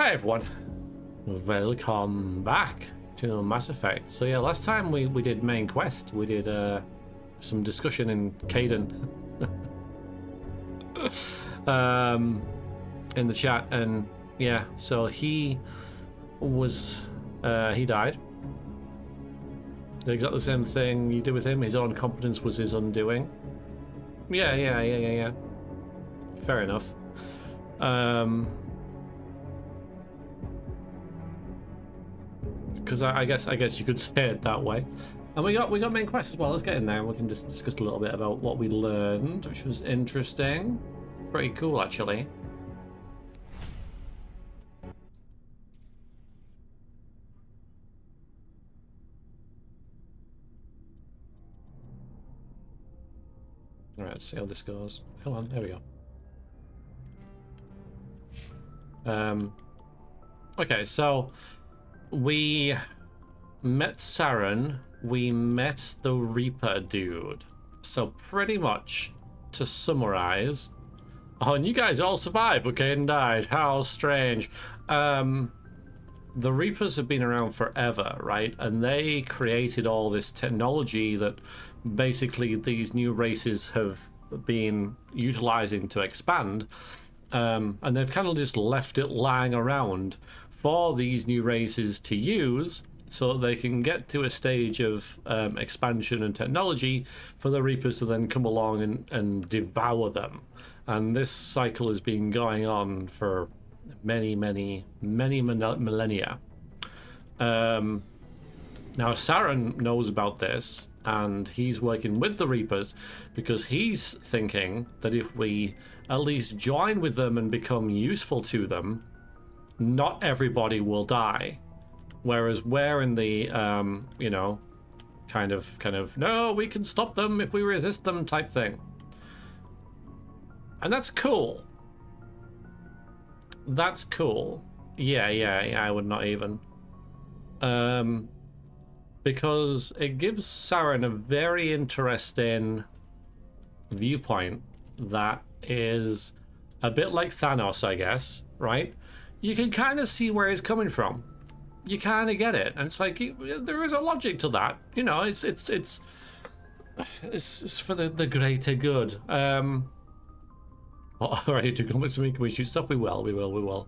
Hi everyone, welcome back to Mass Effect. So yeah, last time we did main quest. We did some discussion in Caden in the chat, and yeah, so he was he died. Exactly the same thing you did with him. His own competence was his undoing. Yeah. Fair enough. Because I guess you could say it that way. And we got main quest as well. Let's get in there and we can just discuss a little bit about what we learned, which was interesting. Pretty cool, actually. Alright, let's see how this goes. Come on, there we go. Okay, so we met Saren, we met the Reaper dude. So pretty much, to summarize, oh, and you guys all survived, but Caden died. How strange. The Reapers have been around forever, right? And they created all this technology that basically these new races have been utilizing to expand. And they've kind of just left it lying around for these new races to use so that they can get to a stage of expansion and technology for the Reapers to then come along and devour them. And this cycle has been going on for many millennia. Now Saren knows about this, and he's working with the Reapers because he's thinking that if we at least join with them and become useful to them, not everybody will die. Whereas we're in the you know, kind of no, we can stop them if we resist them type thing. And that's cool. That's cool. Yeah, I would not even. Because it gives Saren a very interesting viewpoint that is a bit like Thanos, I guess, right? You can kind of see where he's coming from. You kind of get it, and it's like there is a logic to that. You know, it's for the greater good. All right, to come with me, can we shoot stuff? We will.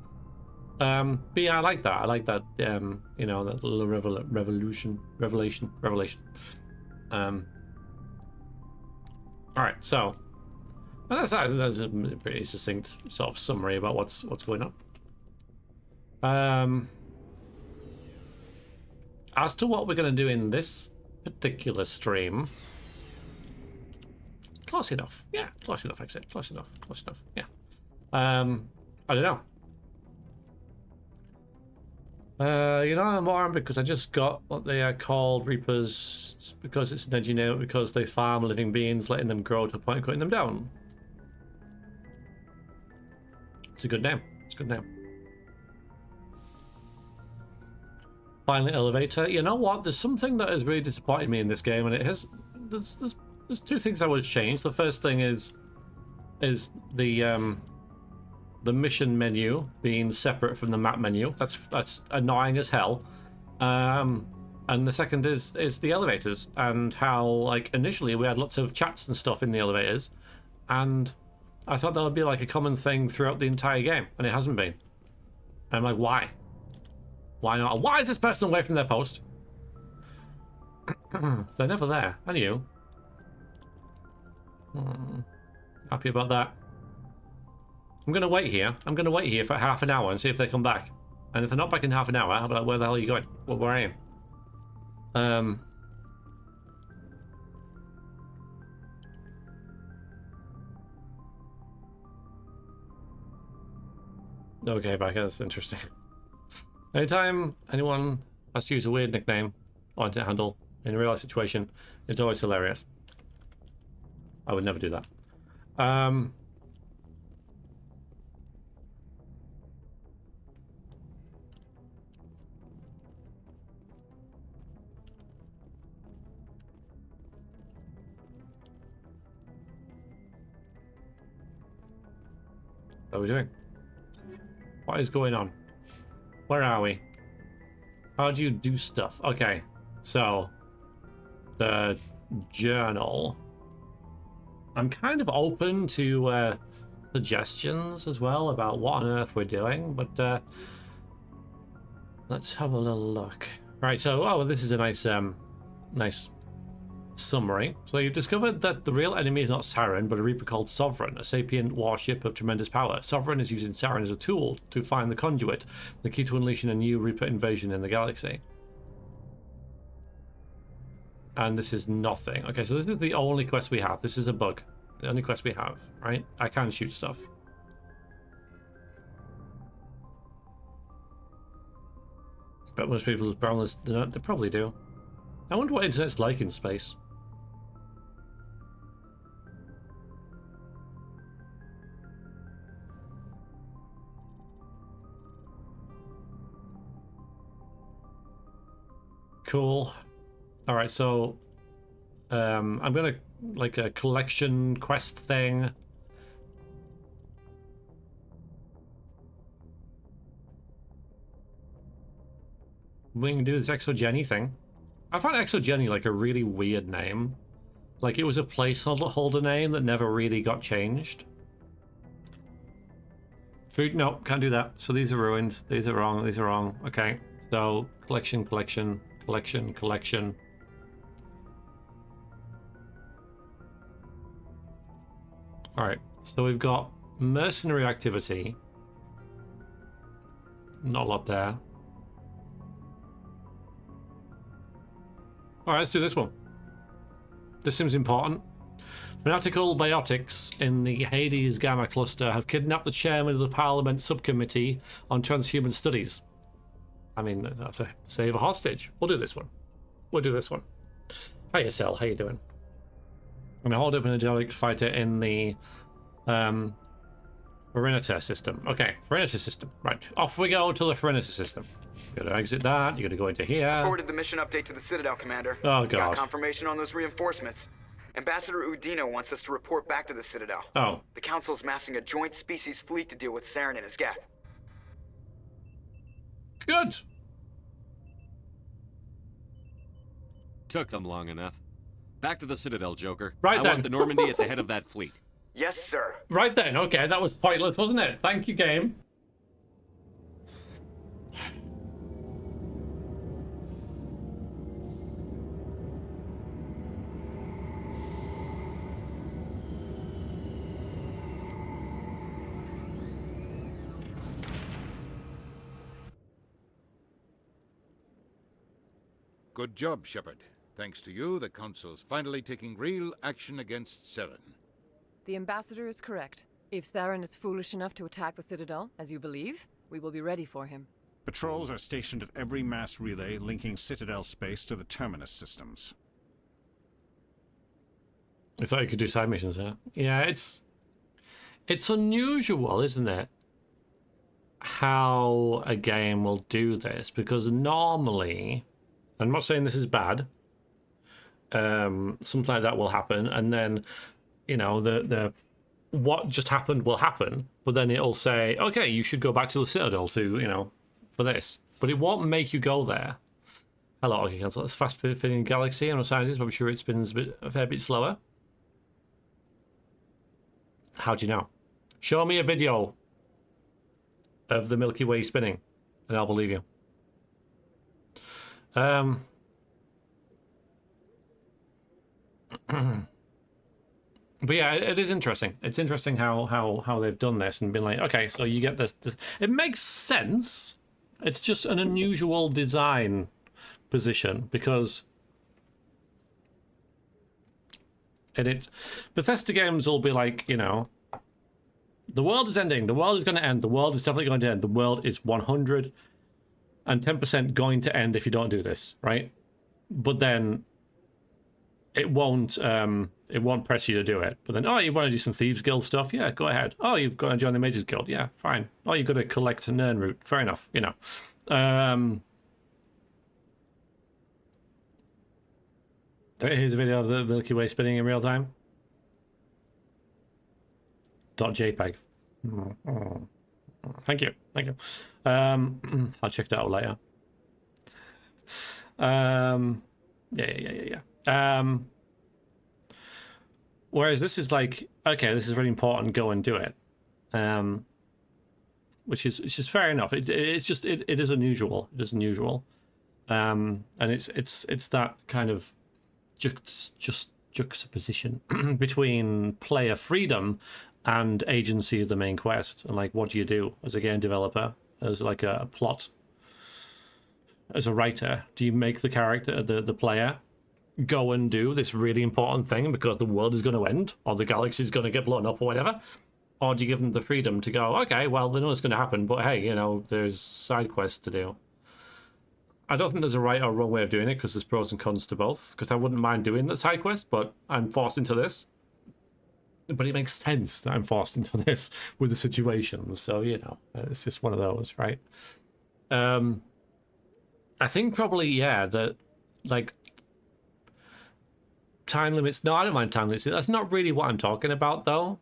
But yeah, I like that. I like that. You know, that little revelation. All right, so that's a pretty succinct sort of summary about what's going on. As to what we're going to do in this particular stream, close enough. Yeah, close enough. I said close enough. Yeah. I don't know. You know, I'm armed because I just got what they are called Reapers because it's an engineer, because they farm living beings, letting them grow to a point of cutting them down. It's a good name. Finally, elevator. You know what? There's something that has really disappointed me in this game, and it has. There's two things I would change. The first thing is the mission menu being separate from the map menu. That's annoying as hell. And the second is the elevators, and how, like, initially we had lots of chats and stuff in the elevators, and I thought that would be like a common thing throughout the entire game, and it hasn't been. And I'm like, why? Why not? Why is this person away from their post? They're never there. And you? Happy about that. I'm gonna wait here. For half an hour and see if they come back. And if they're not back in half an hour, I'll be like, where the hell are you going? Where are you? Okay, back. That's interesting. Anytime anyone has to use a weird nickname or to handle in a real life situation, it's always hilarious. I would never do that. Are we doing? What is going on? Where are we? How do you do stuff? Okay, so the journal. I'm kind of open to suggestions as well about what on earth we're doing, but let's have a little look. Right, so well, this is a nice summary. So you've discovered that the real enemy is not Saren, but a Reaper called Sovereign, a sapient warship of tremendous power. Sovereign is using Saren as a tool to find the conduit, the key to unleashing a new Reaper invasion in the galaxy. And this is nothing. Okay, so this is the only quest we have. This is a bug. The only quest we have, right? I can shoot stuff. But most people's brownless, they probably do. I wonder what internet's like in space. Cool. All right, so I'm gonna like a collection quest thing. We can do this Exogeny thing. I find Exogeny like a really weird name. Like it was a placeholder name that never really got changed. Food, no, can't do that. So these are ruined. These are wrong. These are wrong. Okay, so collection. All right, so we've got mercenary activity. Not a lot there. All right, let's do this one. This seems important. Fanatical biotics in the Hades Gamma cluster have kidnapped the chairman of the Parliament Subcommittee on Transhuman Studies. I mean, I have to save a hostage. We'll do this one. We'll do this one. Hiya, Cell. How you doing? I'm gonna hold up an angelic fighter in the Sereniter system. Okay, Sereniter system. Right, off we go to the Sereniter system. You gotta exit that. You gotta go into here. Forwarded the mission update to the Citadel, Commander. Oh god. Got confirmation on those reinforcements. Ambassador Udino wants us to report back to the Citadel. Oh. The Council's massing a joint species fleet to deal with Saren and his Geth. Good. Took them long enough. Back to the Citadel, Joker. Right I then. want the Normandy at the head of that fleet. Yes, sir. Right then. Okay, that was pointless, wasn't it? Thank you, game. Good job, Shepard. Thanks to you, the Council's finally taking real action against Saren. The Ambassador is correct. If Saren is foolish enough to attack the Citadel, as you believe, we will be ready for him. Patrols are stationed at every mass relay linking Citadel space to the Terminus systems. I thought you could do side missions there. Yeah, it's unusual, isn't it? How a game will do this, because normally, I'm not saying this is bad, something like that will happen, and then, you know, the what just happened will happen, but then it'll say, okay, you should go back to the Citadel to, you know, for this. But it won't make you go there. Hello, okay, cancel. That's fast fitting galaxy. I'm not scientist, but I'm sure it spins a fair bit slower. How do you know? Show me a video of the Milky Way spinning, and I'll believe you. But yeah, it is interesting. It's interesting how they've done this and been like, okay, so you get this. It makes sense. It's just an unusual design position because Bethesda games will be like, you know, the world is ending. The world is going to end. The world is definitely going to end. The world is 110% going to end if you don't do this, right? But then it won't press you to do it. But then, oh, you want to do some Thieves Guild stuff? Yeah, go ahead. Oh, you've got to join the Mages Guild? Yeah, fine. Oh, you've got to collect a Nern route? Fair enough, you know. Here's a video of the Milky Way spinning in real time. .jpeg. Thank you. Thank you. I'll check that out later. Yeah. Whereas this is like, okay, this is really important, go and do it. Which is, it's just fair enough. It is unusual. It is unusual. And it's that kind of just juxtaposition between player freedom and agency of the main quest. And like, what do you do as a game developer, as like a plot, as a writer? Do you make the character, the player, go and do this really important thing because the world is going to end or the galaxy is going to get blown up or whatever? Or do you give them the freedom to go, okay, well, they know it's going to happen, but hey, you know, there's side quests to do. I don't think there's a right or wrong way of doing it because there's pros and cons to both, because I wouldn't mind doing the side quest, but I'm forced into this. But it makes sense that I'm forced into this with the situation. So, you know, it's just one of those, right? I think probably, yeah, that, like, time limits. No, I don't mind time limits. That's not really what I'm talking about, though.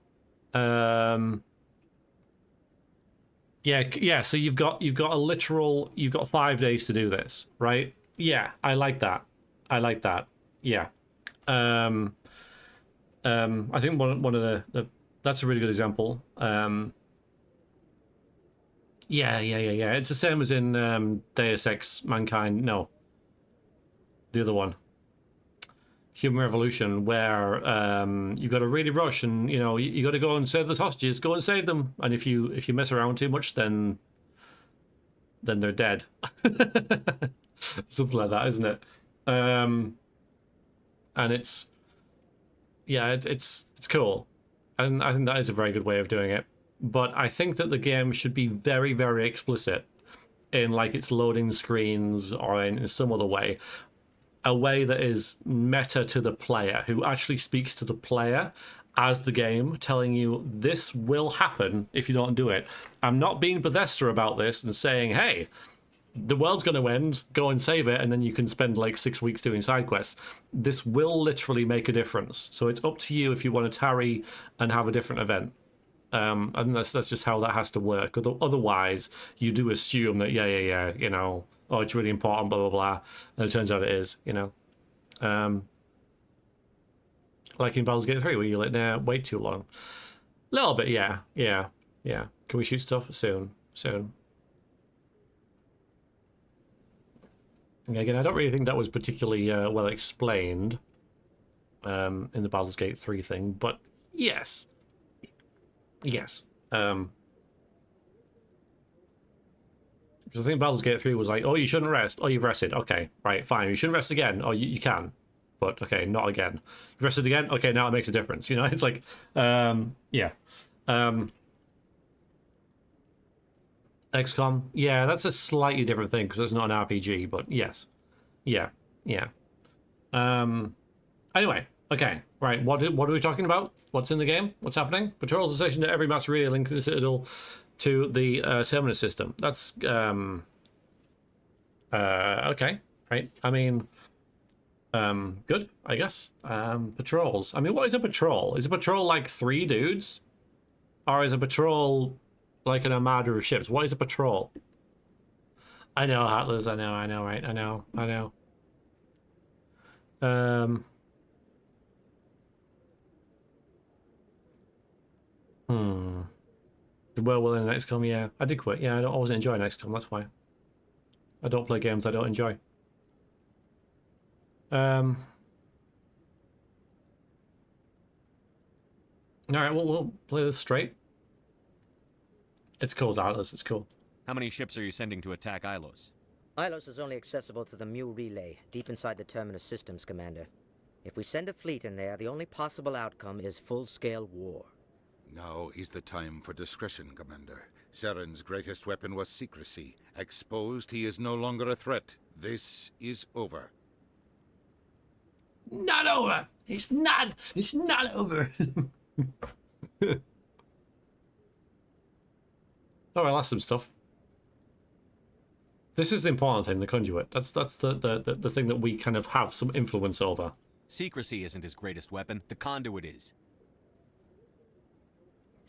Yeah. So you've got a literal. You've got 5 days to do this, right? Yeah, I like that. Yeah. I think one of the that's a really good example. Yeah. It's the same as in Deus Ex Mankind. No, the other one. Human Revolution, where you've got to really rush, and you know you got to go and save the hostages. Go and save them, and if you mess around too much, then they're dead. Something like that, isn't it? And it's cool, and I think that is a very good way of doing it. But I think that the game should be very, very explicit in like its loading screens or in some other way. A way that is meta to the player, who actually speaks to the player as the game, telling you this will happen if you don't do it. I'm not being Bethesda about this and saying, hey, the world's going to end, go and save it, and then you can spend like 6 weeks doing side quests. This will literally make a difference. So it's up to you if you want to tarry and have a different event. And that's just how that has to work. Otherwise, you do assume that, yeah, you know, oh, it's really important, blah, blah, blah. And it turns out it is, you know. Like in Baldur's Gate 3, where you let wait too long. A little bit, yeah. Can we shoot stuff? Soon. Again, I don't really think that was particularly well explained in the Baldur's Gate 3 thing, but yes. Because I think Baldur's Gate 3 was like, oh, you shouldn't rest. Oh, you've rested. Okay, right, fine. You shouldn't rest again. Oh, you can. But, okay, not again. You rested again? Okay, now it makes a difference. You know, it's like, yeah. XCOM? Yeah, that's a slightly different thing because it's not an RPG, but yes. Yeah. Anyway, okay, right, what are we talking about? What's in the game? What's happening? Patrols are stationed at every mass relay linking the Citadel to the terminus system. That's okay, right? I mean, good, I guess. Patrols. I mean, what is a patrol? Is a patrol like 3 dudes, or is a patrol like an armada of ships? What is a patrol? I know, Atlas. I know, right? I know. Well, in XCOM, yeah. I did quit. Yeah, I wasn't enjoying XCOM, that's why. I don't play games I don't enjoy. Alright, well, we'll play this straight. It's cool, Atlas, it's cool. How many ships are you sending to attack Ilos? Ilos is only accessible to the Mu relay, deep inside the terminus systems, Commander. If we send a fleet in there, the only possible outcome is full-scale war. Now is the time for discretion, Commander. Saren's greatest weapon was secrecy. Exposed, he is no longer a threat. This is over. Not over! It's not over! Oh, well, that's some stuff. This is the important thing, the conduit. That's the thing that we kind of have some influence over. Secrecy isn't his greatest weapon. The conduit is.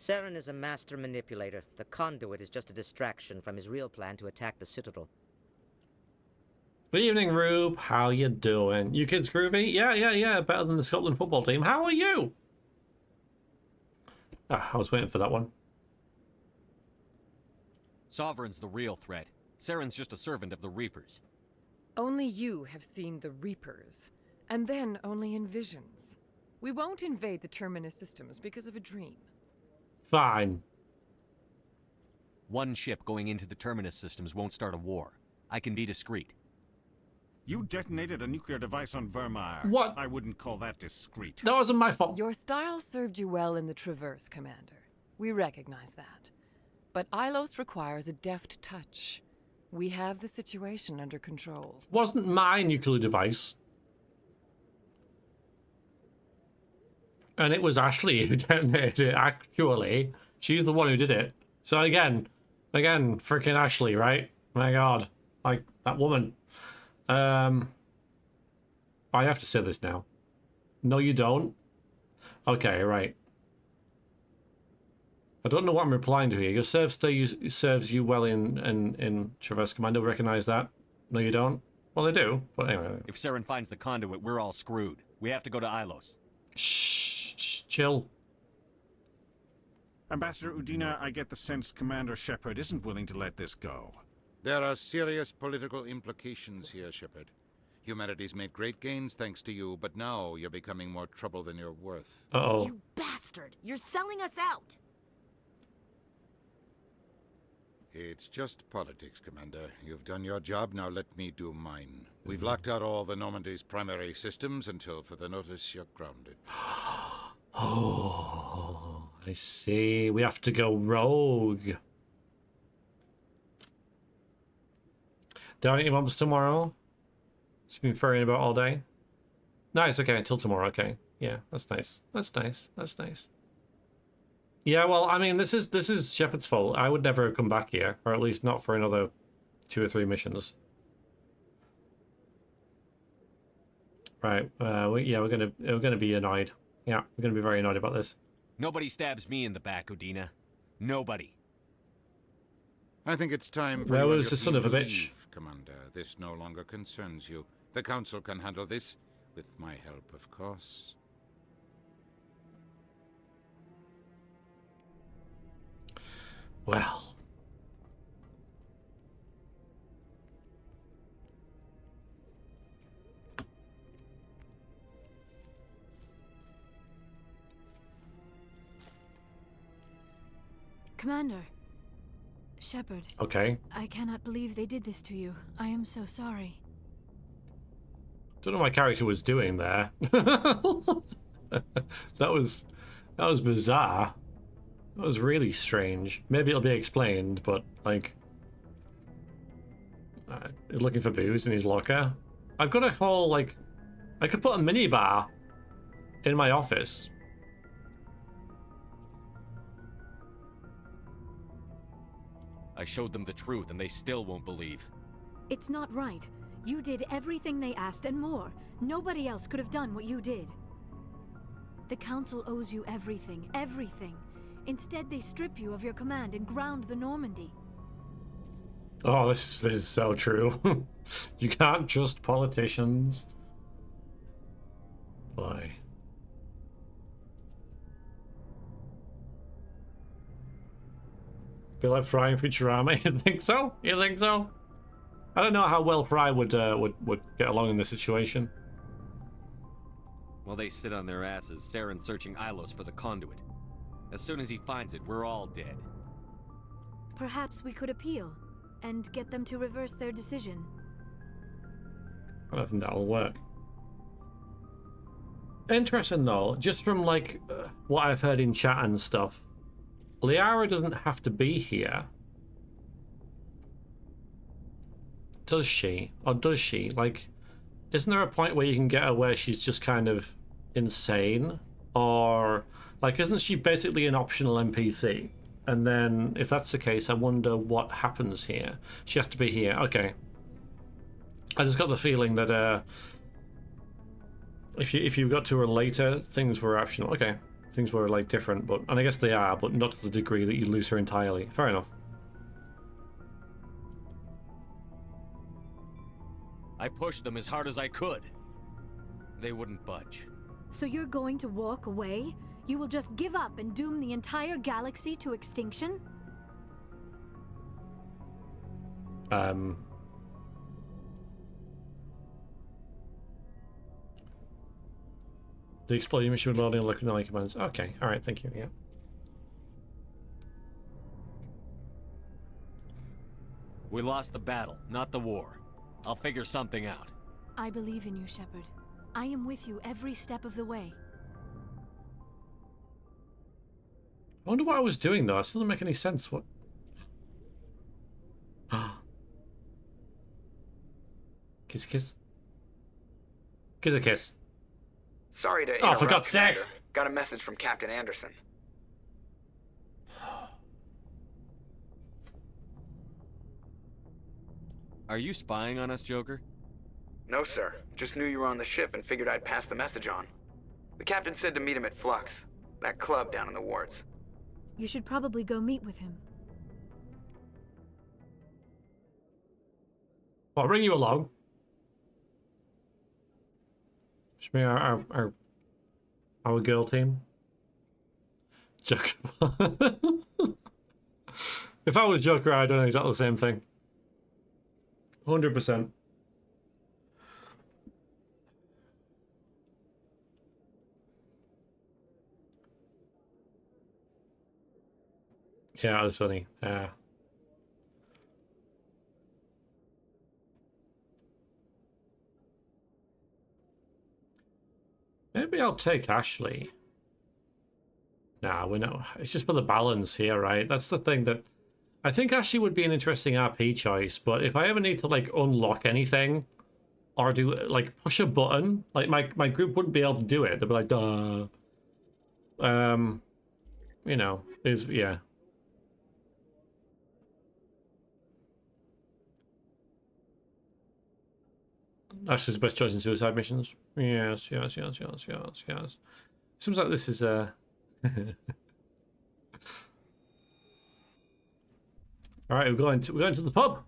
Saren is a master manipulator. The conduit is just a distraction from his real plan to attack the Citadel. Good evening, Rube. How you doing? You kids groovy? Yeah. Better than the Scotland football team. How are you? Ah, I was waiting for that one. Sovereign's the real threat. Saren's just a servant of the Reapers. Only you have seen the Reapers, and then only in visions. We won't invade the Terminus systems because of a dream. Fine. One ship going into the Terminus systems won't start a war. I can be discreet. You detonated a nuclear device on Vermeer. What? I wouldn't call that discreet. That wasn't my fault. Your style served you well in the Traverse, Commander. We recognize that. But Ilos requires a deft touch. We have the situation under control. Wasn't my nuclear device. And it was Ashley who detonated it, actually. She's the one who did it. So again, freaking Ashley, right? My god. Like, that woman. I have to say this now. No, you don't. Okay, right. I don't know what I'm replying to here. Your serve stay serves you well in Traverse Commando. Recognize that? No, you don't? Well, they do. But anyway. If Saren finds the conduit, we're all screwed. We have to go to Ilos. Shh, chill. Ambassador Udina, I get the sense Commander Shepard isn't willing to let this go. There are serious political implications here, Shepard. Humanity's made great gains thanks to you, but now you're becoming more trouble than you're worth. Uh-oh. You bastard! You're selling us out! It's just politics, Commander. You've done your job, now let me do mine. We've locked out all the Normandy's primary systems until further notice you're grounded. Oh, I see. We have to go rogue. Down at your mum's tomorrow? It's been ferrying about all day? Nice, okay, until tomorrow, okay. Yeah, that's nice. That's nice. Yeah, well, I mean, this is Shepard's fault. I would never have come back here, or at least not for another 2 or 3 missions. Right. We're gonna be annoyed. Yeah, we're gonna be very annoyed about this. Nobody stabs me in the back, Udina. Nobody. I think it's time for Where you and was your the son team of a to bitch? leave, Commander. This no longer concerns you. The Council can handle this, with my help, of course. Well. Commander. Shepard. Okay. I cannot believe they did this to you. I am so sorry. Don't know what my character was doing there. that was bizarre. That was really strange. Maybe it'll be explained, but like, looking for booze in his locker. I've got a whole like, I could put a mini bar in my office. I showed them the truth and they still won't believe. It's not right. You did everything they asked and more. Nobody else could have done what you did. The Council owes you everything, everything. Instead, they strip you of your command and ground the Normandy. Oh, this is so true. You can't trust politicians. Boy. Be like Fry in Futurama? You think so? You think so? I don't know how well Fry would get along in this situation. While they sit on their asses, Saren's searching Ilos for the conduit. As soon as he finds it, we're all dead. Perhaps we could appeal and get them to reverse their decision. I don't think that'll work. Interesting though, just from like what I've heard in chat and stuff, Liara doesn't have to be here. Does she? Or does she? Like, isn't there a point where you can get her where she's just kind of insane? Or, like, isn't she basically an optional NPC? And then, if that's the case, I wonder what happens here. She has to be here. Okay. I just got the feeling that if you got to her later, things were optional. Okay. things were like different, but and I guess they are, but not to the degree that you lose her entirely. Fair enough. I pushed them as hard as I could. They wouldn't budge. So you're going to walk away? You will just give up and doom the entire galaxy to extinction? The exploding mission with loading electronic commands. Okay, alright, thank you, yeah. We lost the battle, not the war. I'll figure something out. I believe in you, Shepard. I am with you every step of the way. I wonder what I was doing though. It still doesn't make any sense. What? Kiss, kiss. Kiss a kiss. Sorry to Oh, interrupt, for God's Commander. sakes! Got a message from Captain Anderson. Are you spying on us, Joker? No, sir. Just knew you were on the ship and figured I'd pass the message on. The captain said to meet him at Flux, that club down in the wards. You should probably go meet with him. I'll bring you along. Should be our girl team. Joker. If I was Joker, I'd done exactly the same thing. 100%. Yeah, that's funny. Yeah. Maybe I'll take Ashley. Nah, we know. It's just for the balance here, right? That's the thing that... I think Ashley would be an interesting RP choice, but if I ever need to, like, unlock anything, or do, like, push a button, like, my group wouldn't be able to do it. They'd be like, duh. You know, yeah. Ashley's the best choice in suicide missions. Yes. Seems like this is Alright, we're going to the pub.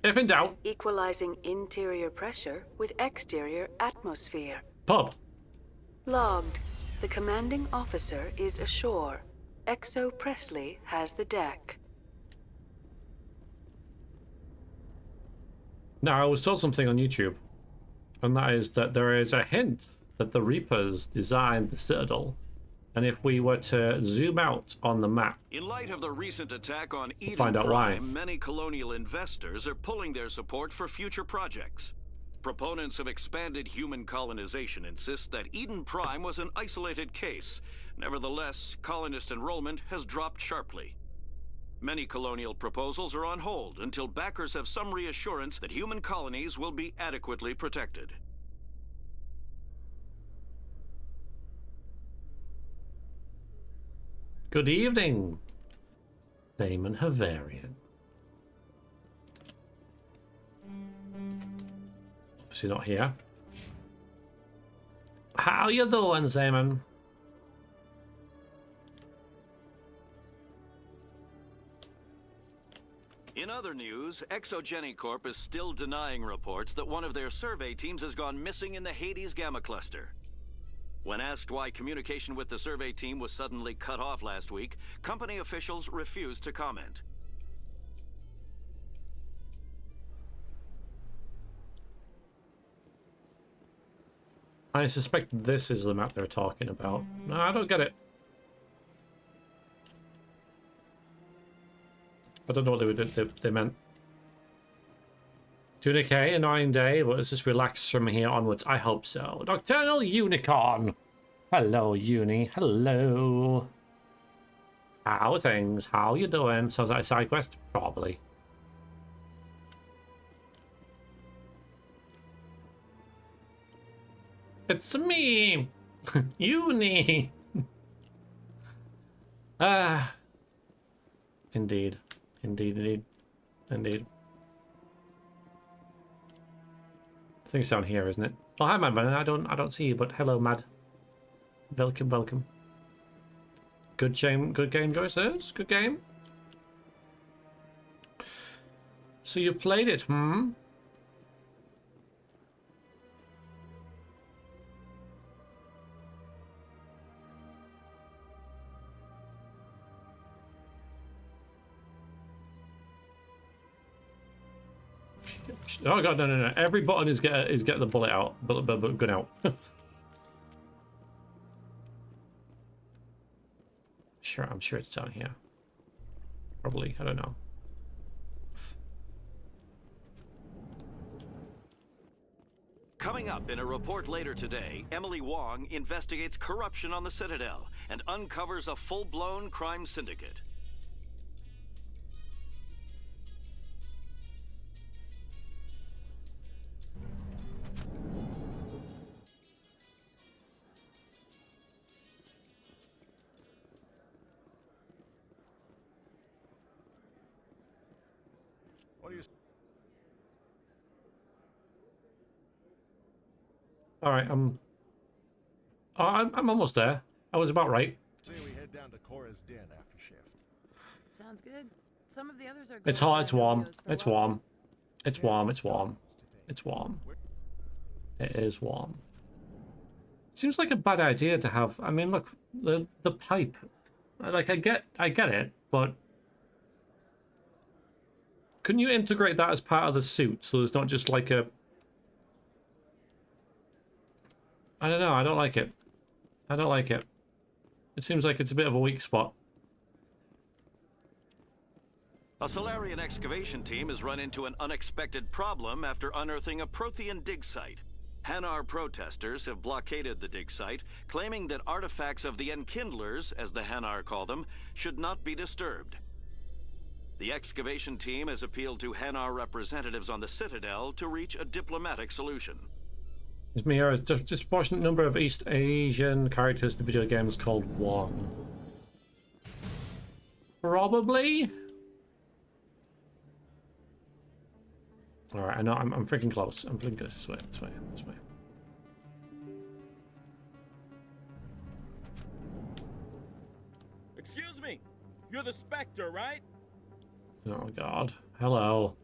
If in doubt. Equalizing interior pressure with exterior atmosphere. Pub. Logged. The commanding officer is ashore. Exo Presley has the deck. Now, I was told something on YouTube, and that is that there is a hint that the Reapers designed the Citadel, and if we were to zoom out on the map, in light of the recent attack on Eden find out why. Prime, many colonial investors are pulling their support for future projects. Proponents of expanded human colonization insist that Eden Prime was an isolated case. Nevertheless, colonist enrollment has dropped sharply. Many colonial proposals are on hold until backers have some reassurance that human colonies will be adequately protected. Good evening, Damon Havarian. Obviously not here. How you doing, Simon? In other news, Exogeny Corp is still denying reports that one of their survey teams has gone missing in the Hades Gamma Cluster. When asked why communication with the survey team was suddenly cut off last week, company officials refused to comment. I suspect this is the map they're talking about. No, I don't get it. I don't know what they meant. Doing okay, annoying day, but let's just relax from here onwards. I hope so. Nocturnal Unicorn! Hello, Uni. Hello. How are things? How you doing? So is that a side quest? Probably. It's me! Uni! Indeed. Indeed. I think it's down here, isn't it? Oh, hi, Madman. I don't see you, but hello, Mad. Welcome, welcome. Good game, Joyce. Good game. So you played it, hmm? Oh god, no. Every button is get the bullet out, but gun out. Sure, I'm sure it's down here. Probably, I don't know. Coming up in a report later today, Emily Wong investigates corruption on the Citadel and uncovers a full-blown crime syndicate. What do you... All right, I'm almost there. I was about right. Say we head down to Cora's den after shift. Sounds good. Some of the others are. It's hot. It's warm. It's warm. It's warm. It's warm. It's warm. It is warm. Seems like a bad idea to have. I mean, look, the pipe. Like I get it, but couldn't you integrate that as part of the suit so there's not just like a. I don't know. I don't like it. I don't like it. It seems like it's a bit of a weak spot. A Solarian excavation team has run into an unexpected problem after unearthing a Prothean dig site. Hanar protesters have blockaded the dig site, claiming that artifacts of the Enkindlers, as the Hanar call them, should not be disturbed. The excavation team has appealed to Hanar representatives on the Citadel to reach a diplomatic solution. It's me, a disproportionate number of East Asian characters in the video game is called Wong. Probably? Alright, I know, I'm freaking close. I'm freaking close. This way, this way, this way. Excuse me, you're the Spectre, right? Oh god. Hello.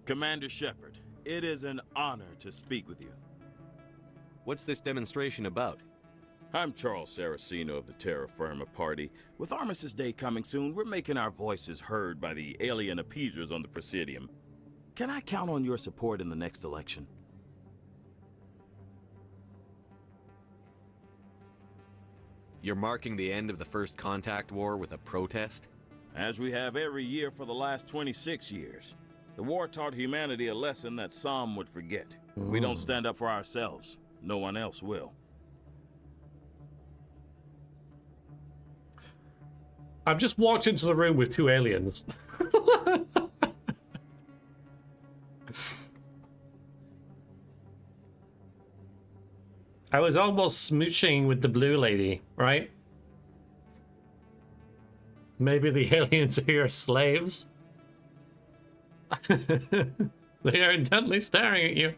Commander Shepard, it is an honor to speak with you. What's this demonstration about? I'm Charles Saraceno of the Terra Firma Party. With Armistice Day coming soon, we're making our voices heard by the alien appeasers on the Presidium. Can I count on your support in the next election? You're marking the end of the First Contact War with a protest? As we have every year for the last 26 years. The war taught humanity a lesson that some would forget. If we don't stand up for ourselves, no one else will. I've just walked into the room with two aliens. I was almost smooching with the blue lady, right? Maybe the aliens are your slaves. They are intently staring at you.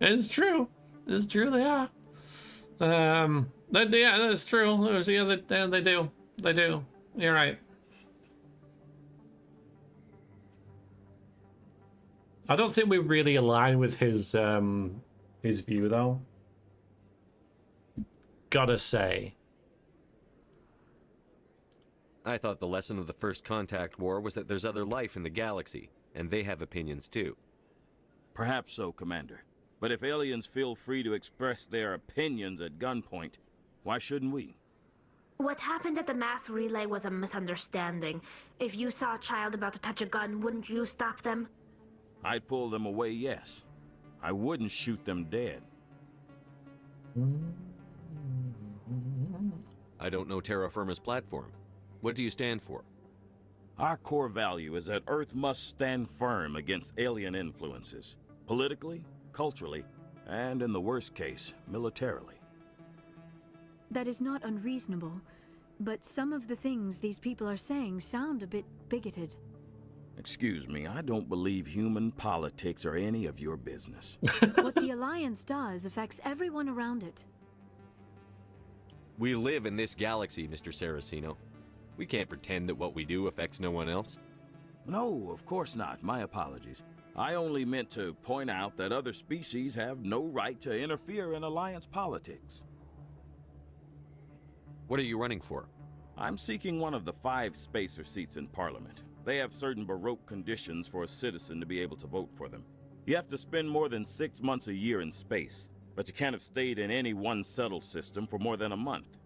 It's true. It's true, they are. Yeah, that's true. Yeah, they do. They do. You're right. I don't think we really align with his view, though. Gotta say. I thought the lesson of the First Contact War was that there's other life in the galaxy, and they have opinions too. Perhaps so, Commander. But if aliens feel free to express their opinions at gunpoint, why shouldn't we? What happened at the mass relay was a misunderstanding. If you saw a child about to touch a gun, wouldn't you stop them? I'd pull them away, yes. I wouldn't shoot them dead. I don't know Terra Firma's platform. What do you stand for? Our core value is that Earth must stand firm against alien influences. Politically, culturally, and in the worst case, militarily. That is not unreasonable, but some of the things these people are saying sound a bit bigoted. Excuse me, I don't believe human politics are any of your business. What the Alliance does affects everyone around it. We live in this galaxy, Mr. Saraceno. We can't pretend that what we do affects no one else. No, of course not. My apologies. I only meant to point out that other species have no right to interfere in Alliance politics. What are you running for? I'm seeking one of the 5 spacer seats in Parliament. They have certain Baroque conditions for a citizen to be able to vote for them. You have to spend more than 6 months a year in space, but you can't have stayed in any one settled system for more than a month.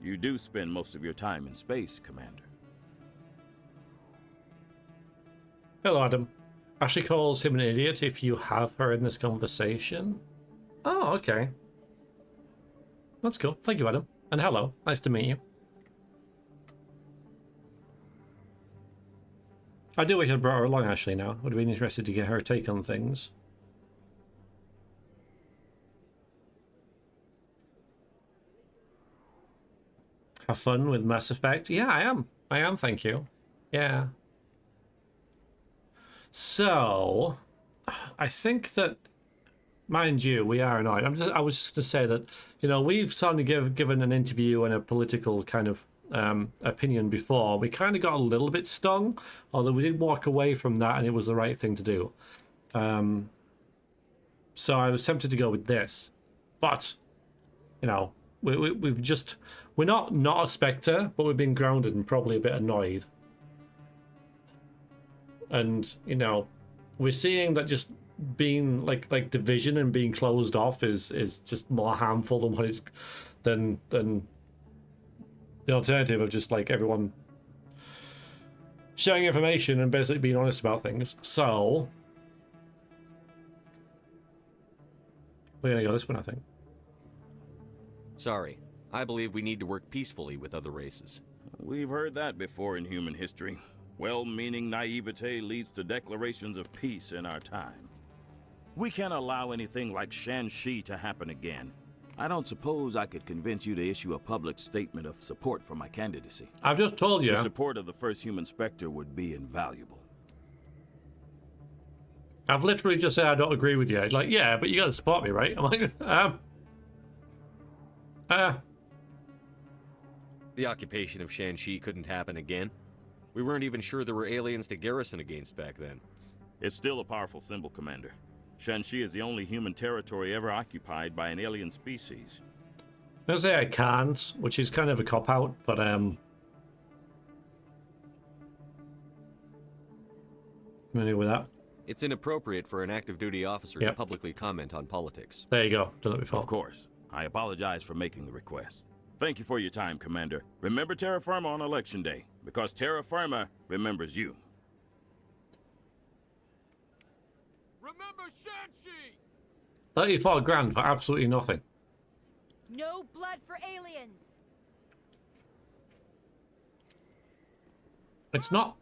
You do spend most of your time in space, Commander. Hello, Adam. Ashley calls him an idiot if you have her in this conversation. Oh, okay. That's cool. Thank you, Adam. And hello. Nice to meet you. I do wish I'd brought her along, Ashley, now. Would have been interested to get her take on things. Have fun with Mass Effect? Yeah, I am. I am, thank you. Yeah. So, I think that, mind you, we are annoyed. I was just going to say that, you know, we've suddenly given an interview and a political kind of opinion before. We kind of got a little bit stung, although we did walk away from that and it was the right thing to do. So I was tempted to go with this. But, you know, we're not a Spectre, but we've been grounded and probably a bit annoyed. And, you know, we're seeing that just being like division and being closed off is just more harmful than what is than the alternative of just like everyone sharing information and basically being honest about things. So we're gonna go this one, I think. Sorry. I believe we need to work peacefully with other races. We've heard that before in human history. Well-meaning naivete leads to declarations of peace in our time. We can't allow anything like Shan-Shi to happen again. I don't suppose I could convince you to issue a public statement of support for my candidacy. I've just told you. The support of the first human Spectre would be invaluable. I've literally just said I don't agree with you. Like, yeah, but you gotta support me, right? I'm like, The occupation of Shan-Shi couldn't happen again. We weren't even sure there were aliens to garrison against back then. It's still a powerful symbol, Commander. Shan-Shi is the only human territory ever occupied by an alien species. I'm gonna say I can't, which is kind of a cop-out, but I'm familiar with that. It's inappropriate for an active duty officer to publicly comment on politics. There you go. Done it before. Of course. I apologize for making the request. Thank you for your time, Commander. Remember Terra Firma on Election Day, because Terra Firma remembers you. Remember Shan-Shi! 34 grand for absolutely nothing. No blood for aliens! It's not.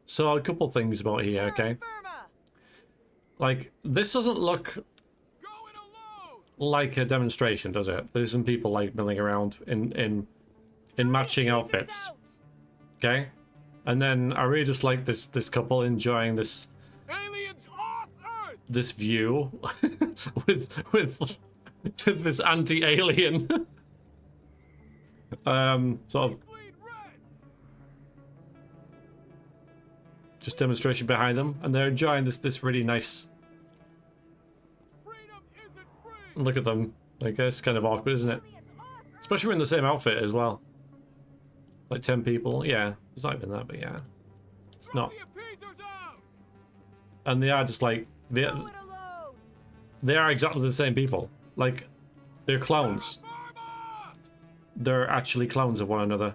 So a couple things about here, okay? Like, this doesn't look like a demonstration, does it? There's some people like milling around in matching outfits. Okay? And then I really just like this couple enjoying this this view with this anti-alien sort of just demonstration behind them, and they're enjoying this really nice. Look at them. Like, it's kind of awkward, isn't it? Especially in the same outfit as well. Like 10 people. Yeah, it's not even that, but yeah. It's not. And they are just like, they are exactly the same people. Like, they're clones. They're actually clones of one another.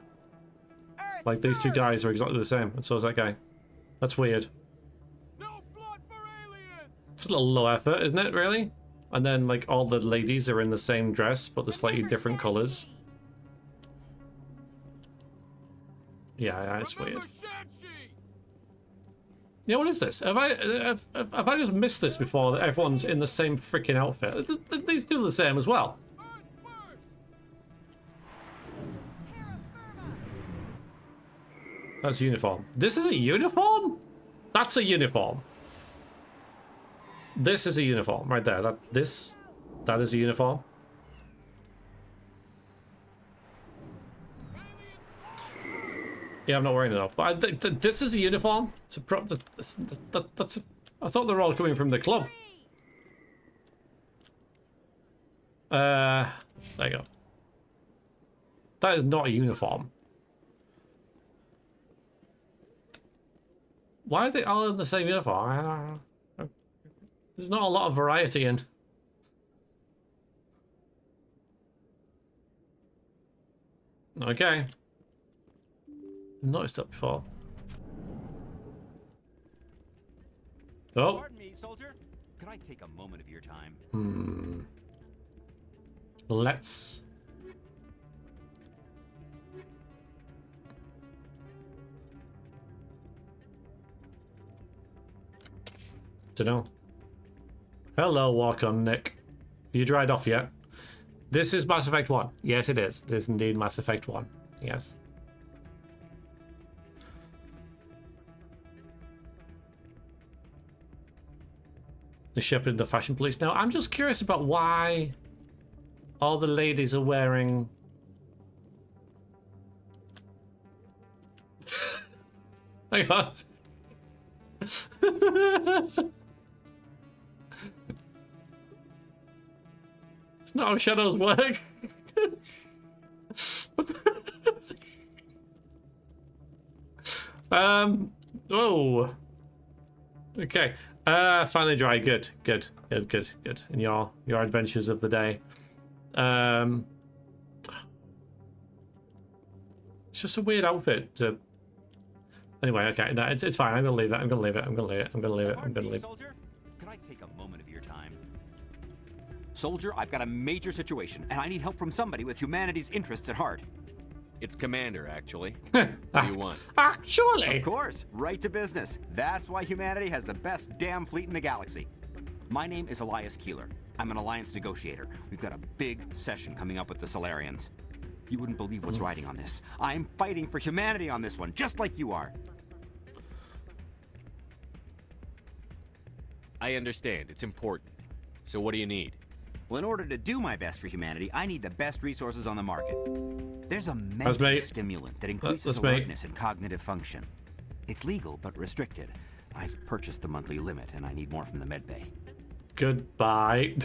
Like, these two guys are exactly the same, and so is that guy. That's weird. It's a little low effort, isn't it, really? And then, like, all the ladies are in the same dress, but they're slightly different colors. Yeah, it's weird. Yeah, what is this? Have I just missed this before? That everyone's in the same freaking outfit. These do the same as well. That's a uniform. This is a uniform? That's a uniform. This is a uniform right there. That is a uniform. Yeah, I'm not wearing it up. But this is a uniform. It's a prop. I thought they were all coming from the club. There you go. That is not a uniform. Why are they all in the same uniform? I don't know. There's not a lot of variety in. Okay. I've noticed that before. Oh. Pardon me, soldier. Could I take a moment of your time? Let's. Dunno. Hello, walk on Nick. You dried off yet? This is Mass Effect 1. Yes, it is. It is indeed Mass Effect 1. Yes. The shepherd and the fashion police. Now, I'm just curious about why all the ladies are wearing... Hang on. It's not how shadows work. Oh. Okay. Finally dry. Good. In your adventures of the day. It's just a weird outfit to... Anyway, okay, no, it's fine. I'm gonna leave it. Soldier, could I take a moment of your time? Soldier, I've got a major situation, and I need help from somebody with humanity's interests at heart. It's Commander, actually. What do you want? Actually! Of course, right to business. That's why humanity has the best damn fleet in the galaxy. My name is Elias Keeler. I'm an alliance negotiator. We've got a big session coming up with the Solarians. You wouldn't believe what's riding on this. I'm fighting for humanity on this one, just like you are. I understand. It's important. So what do you need? Well, in order to do my best for humanity, I need the best resources on the market. There's a mental stimulant that increases alertness and cognitive function. It's legal, but restricted. I've purchased the monthly limit, and I need more from the medbay. Goodbye.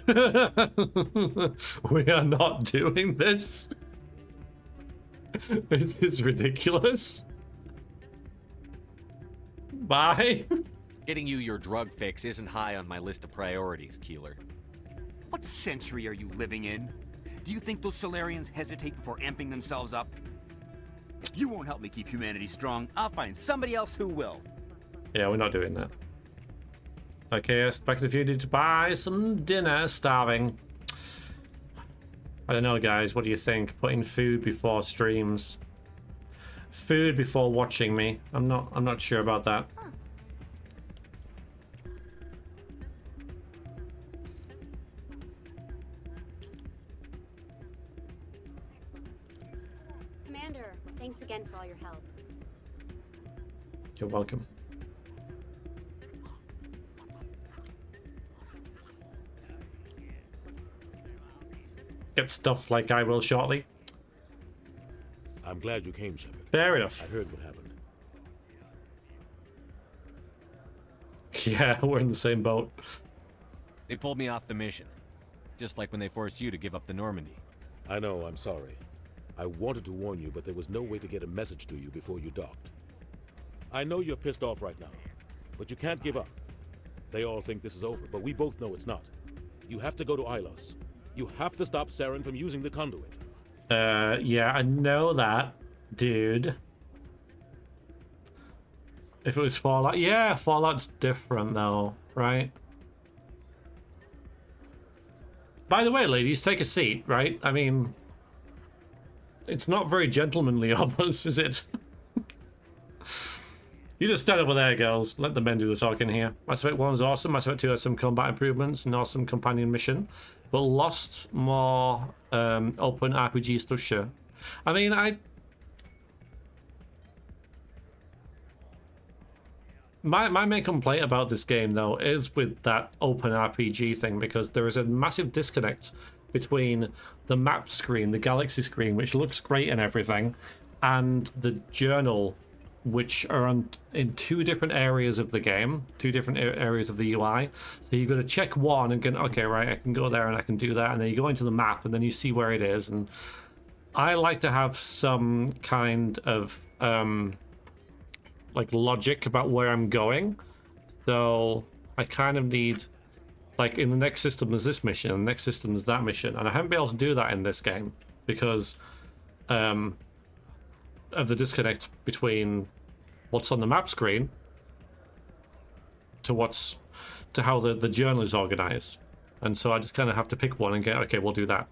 We are not doing this. It's ridiculous. Bye. Getting you your drug fix isn't high on my list of priorities, Keeler. What century are you living in? Do you think those Solarians hesitate before amping themselves up? If you won't help me keep humanity strong, I'll find somebody else who will. Yeah, we're not doing that. Okay, back in the future to buy some dinner. Starving. I don't know, guys. What do you think? Putting food before streams. Food before watching me. I'm not sure about that. Commander, thanks again for all your help. You're welcome. Get stuff like I will shortly. I'm glad you came, Shepard. Fair enough. I heard what happened. Yeah, we're in the same boat. They pulled me off the mission. Just like when they forced you to give up the Normandy. I know, I'm sorry. I wanted to warn you, but there was no way to get a message to you before you docked. I know you're pissed off right now, but you can't give up. They all think this is over, but we both know it's not. You have to go to Ilos. You have to stop Saren from using the conduit. Yeah, I know that, dude. If it was Fallout, yeah, Fallout's different though, right? By the way, ladies, take a seat, right? I mean, it's not very gentlemanly of us, is it? You just stand over there, girls. Let the men do the talking here. Mass Effect 1 is awesome. Mass Effect 2 has some combat improvements, an awesome companion mission, but lost more open RPG structure. I mean, My main complaint about this game, though, is with that open RPG thing, because there is a massive disconnect between the map screen, the galaxy screen, which looks great and everything, and the journal which are in two different areas of the game, two different areas of the UI. So you've got to check one and go, okay, right, I can go there and I can do that. And then you go into the map and then you see where it is. And I like to have some kind of like logic about where I'm going. So I kind of need, like, in the next system there's this mission, and the next system there's that mission. And I haven't been able to do that in this game because of the disconnect between what's on the map screen to how the journal is organized. And so I just kind of have to pick one and get, okay, we'll do that.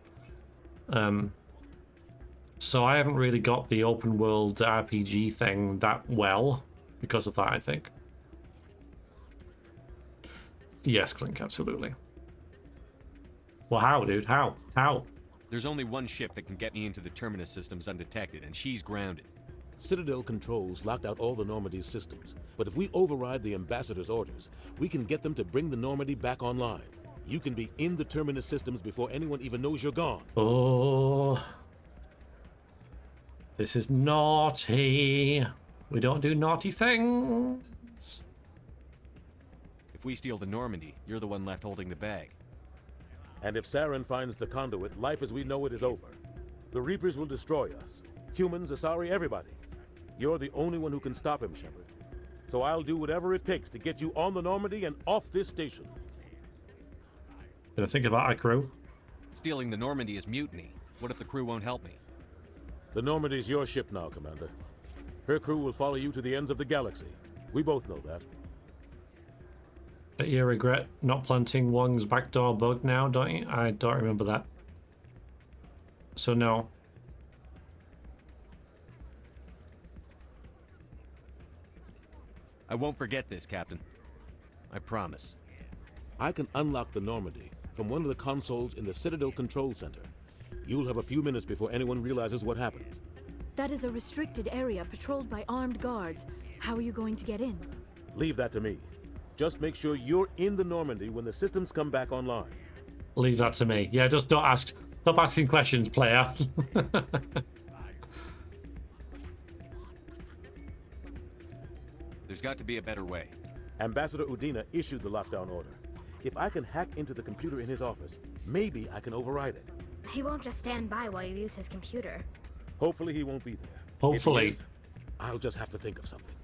So I haven't really got the open world RPG thing that well because of that, I think. Yes, Clink, absolutely. Well, how, dude? How? There's only one ship that can get me into the Terminus systems undetected, and she's grounded. Citadel controls locked out all the Normandy's systems, but if we override the Ambassador's orders, we can get them to bring the Normandy back online. You can be in the Terminus systems before anyone even knows you're gone. Oh. This is naughty. We don't do naughty things. If we steal the Normandy, you're the one left holding the bag. And if Saren finds the conduit, life as we know it is over. The Reapers will destroy us. Humans, Asari, everybody. You're the only one who can stop him, Shepard. So I'll do whatever it takes to get you on the Normandy and off this station. Did I think about our crew? Stealing the Normandy is mutiny. What if the crew won't help me? The Normandy's your ship now, Commander. Her crew will follow you to the ends of the galaxy. We both know that. But you regret not planting Wong's backdoor bug now, don't you? I don't remember that. So no. I won't forget this, Captain. I promise. I can unlock the Normandy from one of the consoles in the Citadel Control Center. You'll have a few minutes before anyone realizes what happened. That is a restricted area patrolled by armed guards. How are you going to get in? Leave that to me. Just make sure you're in the Normandy when the systems come back online. Leave that to me. Yeah, just don't ask. Stop asking questions, player. There's got to be a better way. Ambassador Udina issued the lockdown order. If I can hack into the computer in his office, maybe I can override it. He won't just stand by while you use his computer. Hopefully he won't be there. Hopefully. If he is, I'll just have to think of something.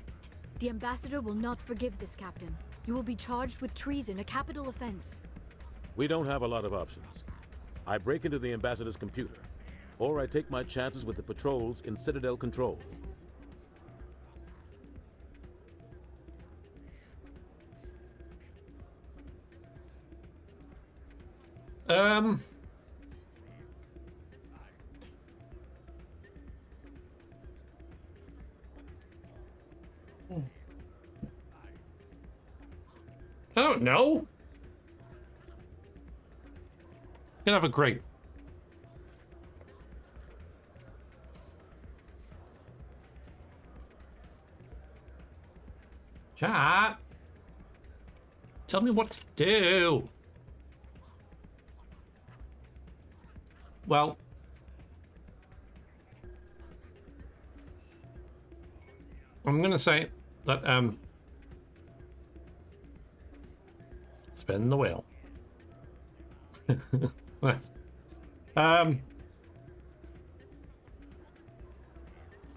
The Ambassador will not forgive this, Captain. You will be charged with treason, a capital offense. We don't have a lot of options. I break into the Ambassador's computer, or I take my chances with the patrols in Citadel Control. I don't know. You can have a great. Chat. Tell me what to do. Well. I'm gonna say that, spin the wheel.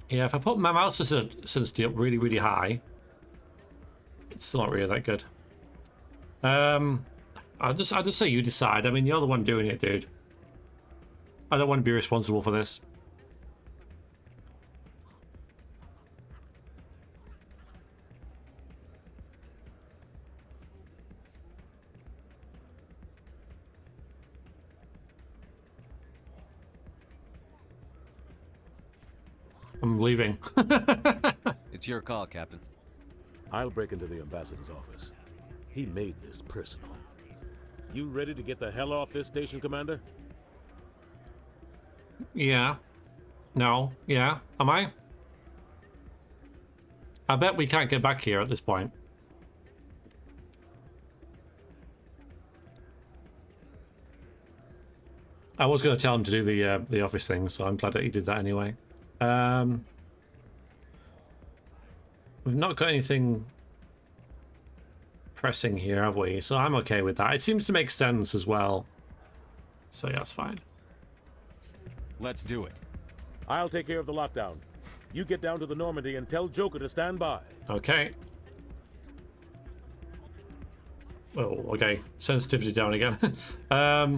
Yeah, if I put my mouse sensitivity up really, really high, it's still not really that good. I'll just say you decide. I mean, you're the one doing it, dude. I don't want to be responsible for this. I'm leaving. It's your call, Captain. I'll break into the Ambassador's office. He made this personal. You ready to get the hell off this station, Commander? Yeah. No. Yeah. Am I? I bet we can't get back here at this point. I was going to tell him to do the office thing, so I'm glad that he did that anyway. We've not got anything pressing here, have we? So I'm okay with that. It seems to make sense as well. So yeah, that's fine. Let's do it. I'll take care of the lockdown. You get down to the Normandy and tell Joker to stand by. Okay. Oh, okay. Sensitivity down again. Yeah,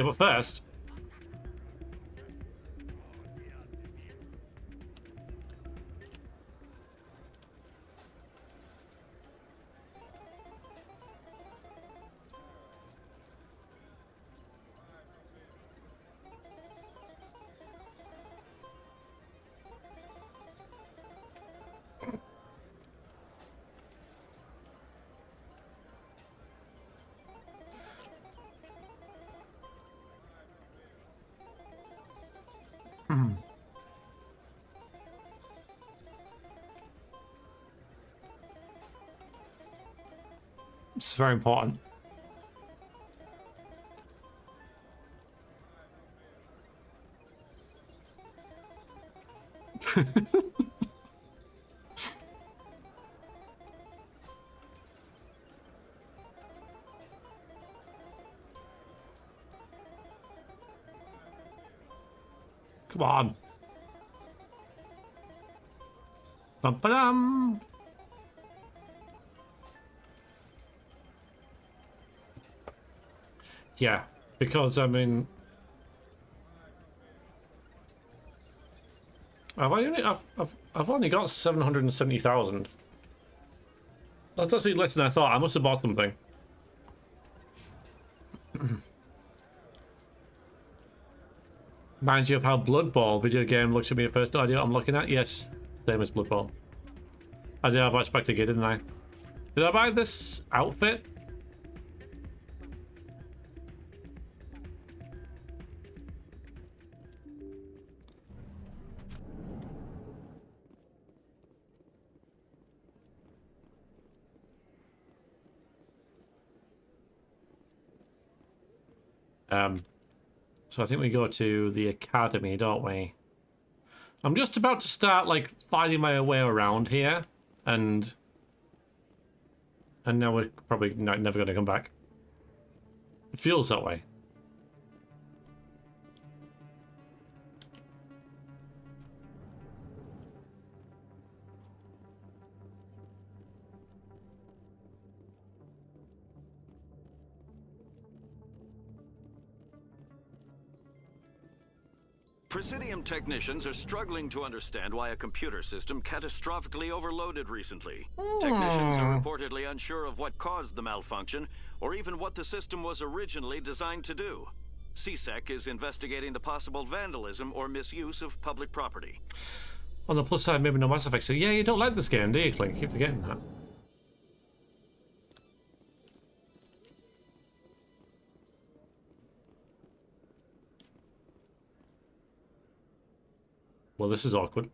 but first... This is very important. Come on. Bum-ba-dum. Yeah, because I mean, I've only got 770,000. That's actually less than I thought. I must have bought something. Reminds you of how Blood Bowl video game looks at me at first. No idea what I'm looking at. Yes, same as Blood Bowl. I did have expect to get, didn't I? Did I buy this outfit? So I think we go to the academy, don't we? I'm just about to start, like, finding my way around here, and now we're probably never going to come back. It feels that way. Presidium technicians are struggling to understand why a computer system catastrophically overloaded recently. Technicians are reportedly unsure of what caused the malfunction, or even what the system was originally designed to do. CSEC is investigating the possible vandalism or misuse of public property. On the plus side, maybe no Mass Effect. So yeah, you don't like this game, do you, Clink? Keep forgetting that. Well, this is awkward.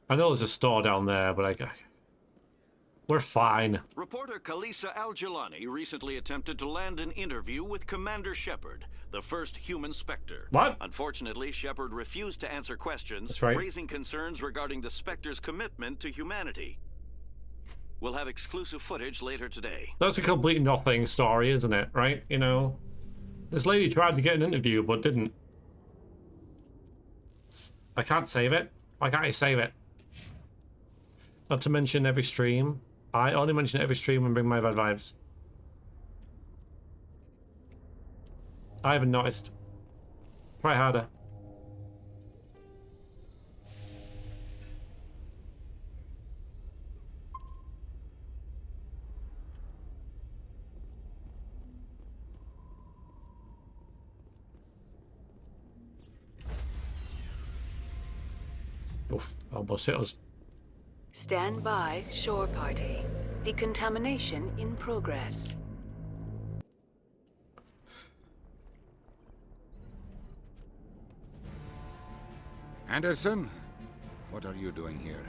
I know there's a store down there, but we're fine. Reporter Kalisa Al-Jilani recently attempted to land an interview with Commander Shepard, the first human Spectre. What? Unfortunately, Shepard refused to answer questions, That's right. raising concerns regarding the Spectre's commitment to humanity. We'll have exclusive footage later today. That's a complete nothing story, isn't it? Right? You know, this lady tried to get an interview, but didn't. I can't save it. Why can't I save it? Not to mention every stream. I only mention every stream and bring my bad vibes. I haven't noticed. Try harder. Oof, almost hit us. Stand by, shore party. Decontamination in progress. Anderson? What are you doing here?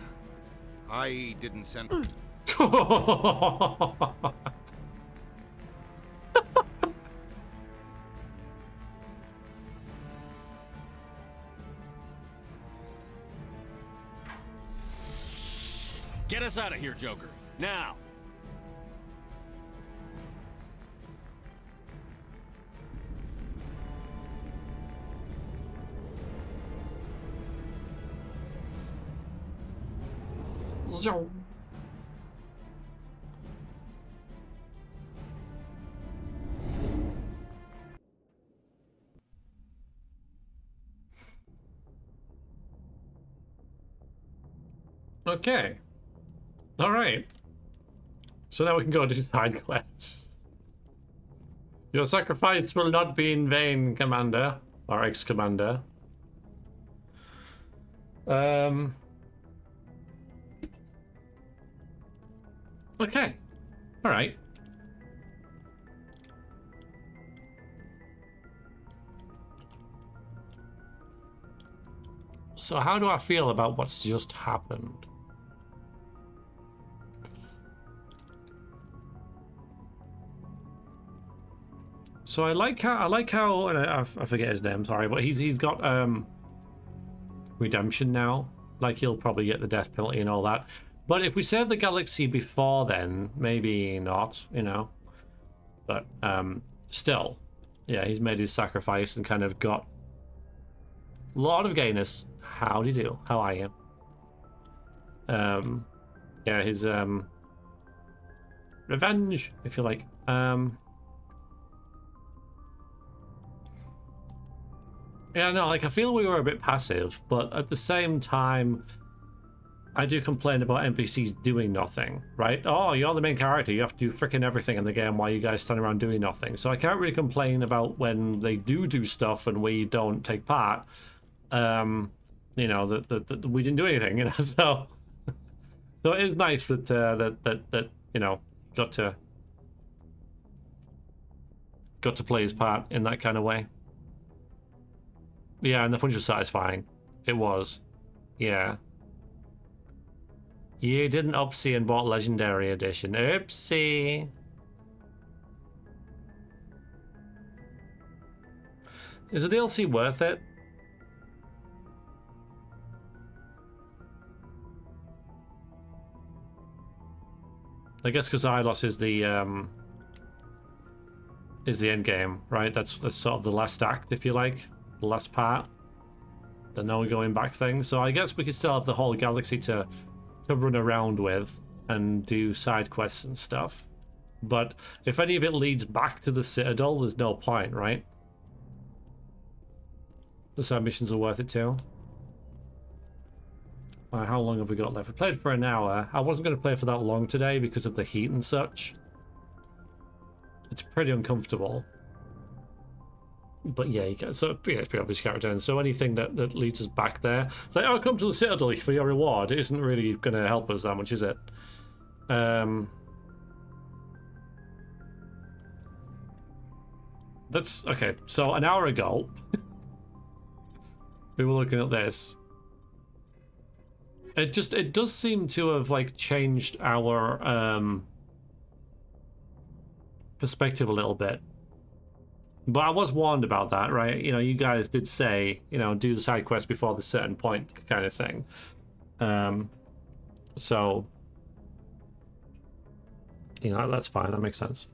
I didn't send... Get us out of here, Joker. Now! So. Okay. All right. So now we can go to side quests. Your sacrifice will not be in vain, Commander. Or ex-Commander. Okay. All right. So how do I feel about what's just happened? So I like how and I forget his name, sorry, but he's got redemption now. Like he'll probably get the death penalty and all that. But if we save the galaxy before then, maybe not, you know. But still, yeah, he's made his sacrifice and kind of got Lord of Gayness. Howdy do? How are you? Yeah, his revenge, if you like. Yeah, no, like I feel we were a bit passive, but at the same time, I do complain about NPCs doing nothing, right? Oh, you're the main character, you have to do freaking everything in the game while you guys stand around doing nothing. So I can't really complain about when they do stuff and we don't take part. You know, that we didn't do anything, you know, so it is nice that that you know, got to play his part in that kind of way. Yeah, and the punch was satisfying. It was. Yeah. You didn't upsee and bought Legendary Edition. Oopsie. Is the DLC worth it? I guess because Ilos is the end game, right? That's sort of the last act, if you like. The last part. The no going back thing. So I guess we could still have the whole galaxy to run around with and do side quests and stuff. But if any of it leads back to the Citadel, there's no point, right? The side missions are worth it too. How long have we got left? We played for an hour. I wasn't going to play for that long today because of the heat and such. It's pretty uncomfortable. But yeah, you can, so yeah, it's pretty obvious character down. So anything that leads us back there, it's like, oh, come to the Citadel for your reward. It isn't really going to help us that much, is it? That's okay. So an hour ago, we were looking at this. It does seem to have like changed our perspective a little bit. But I was warned about that, right? You know, you guys did say, you know, do the side quest before the certain point kind of thing. So, you know, that's fine. That makes sense.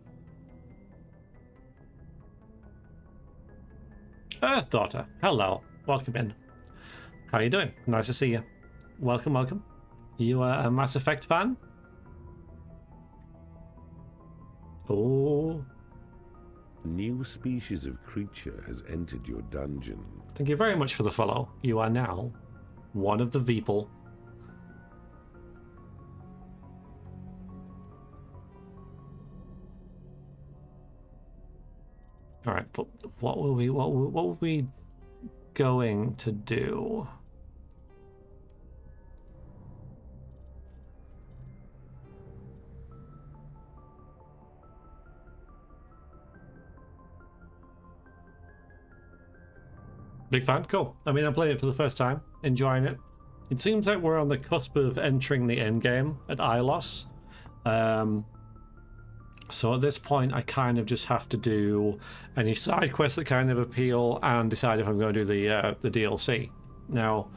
Earth Daughter, hello. Welcome in. How are you doing? Nice to see you. Welcome, welcome. You a Mass Effect fan? Oh. New species of creature has entered your dungeon. Thank you very much for the follow. You are now one of the Veeple. All right, but what were we going to do? Big fan, cool. I mean, I'm playing it for the first time, enjoying it. It seems like we're on the cusp of entering the end game at Ilos. So at this point, I kind of just have to do any side quests that kind of appeal and decide if I'm going to do the DLC. Now,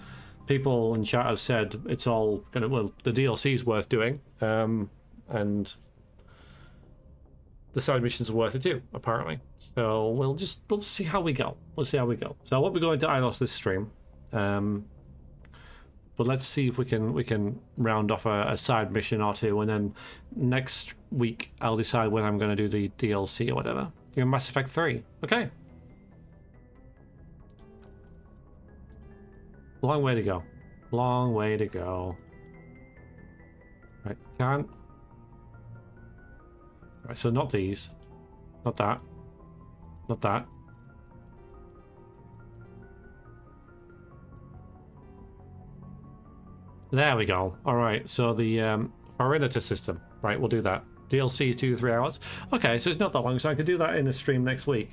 people in chat have said it's all kind of, well, the DLC is worth doing, and the side missions are worth it too, apparently. So we'll see how we go. We'll see how we go. So I won't be going to Ilos this stream, but let's see if we can round off a side mission or two, and then next week I'll decide when I'm going to do the DLC or whatever. You're Mass Effect 3, okay? Long way to go. Long way to go. Right, can't. Right, so not these. Not that. Not that. There we go. Alright, so the Serenity system. Right, we'll do that. DLC is 2 to 3 hours. Okay, so it's not that long, so I could do that in a stream next week.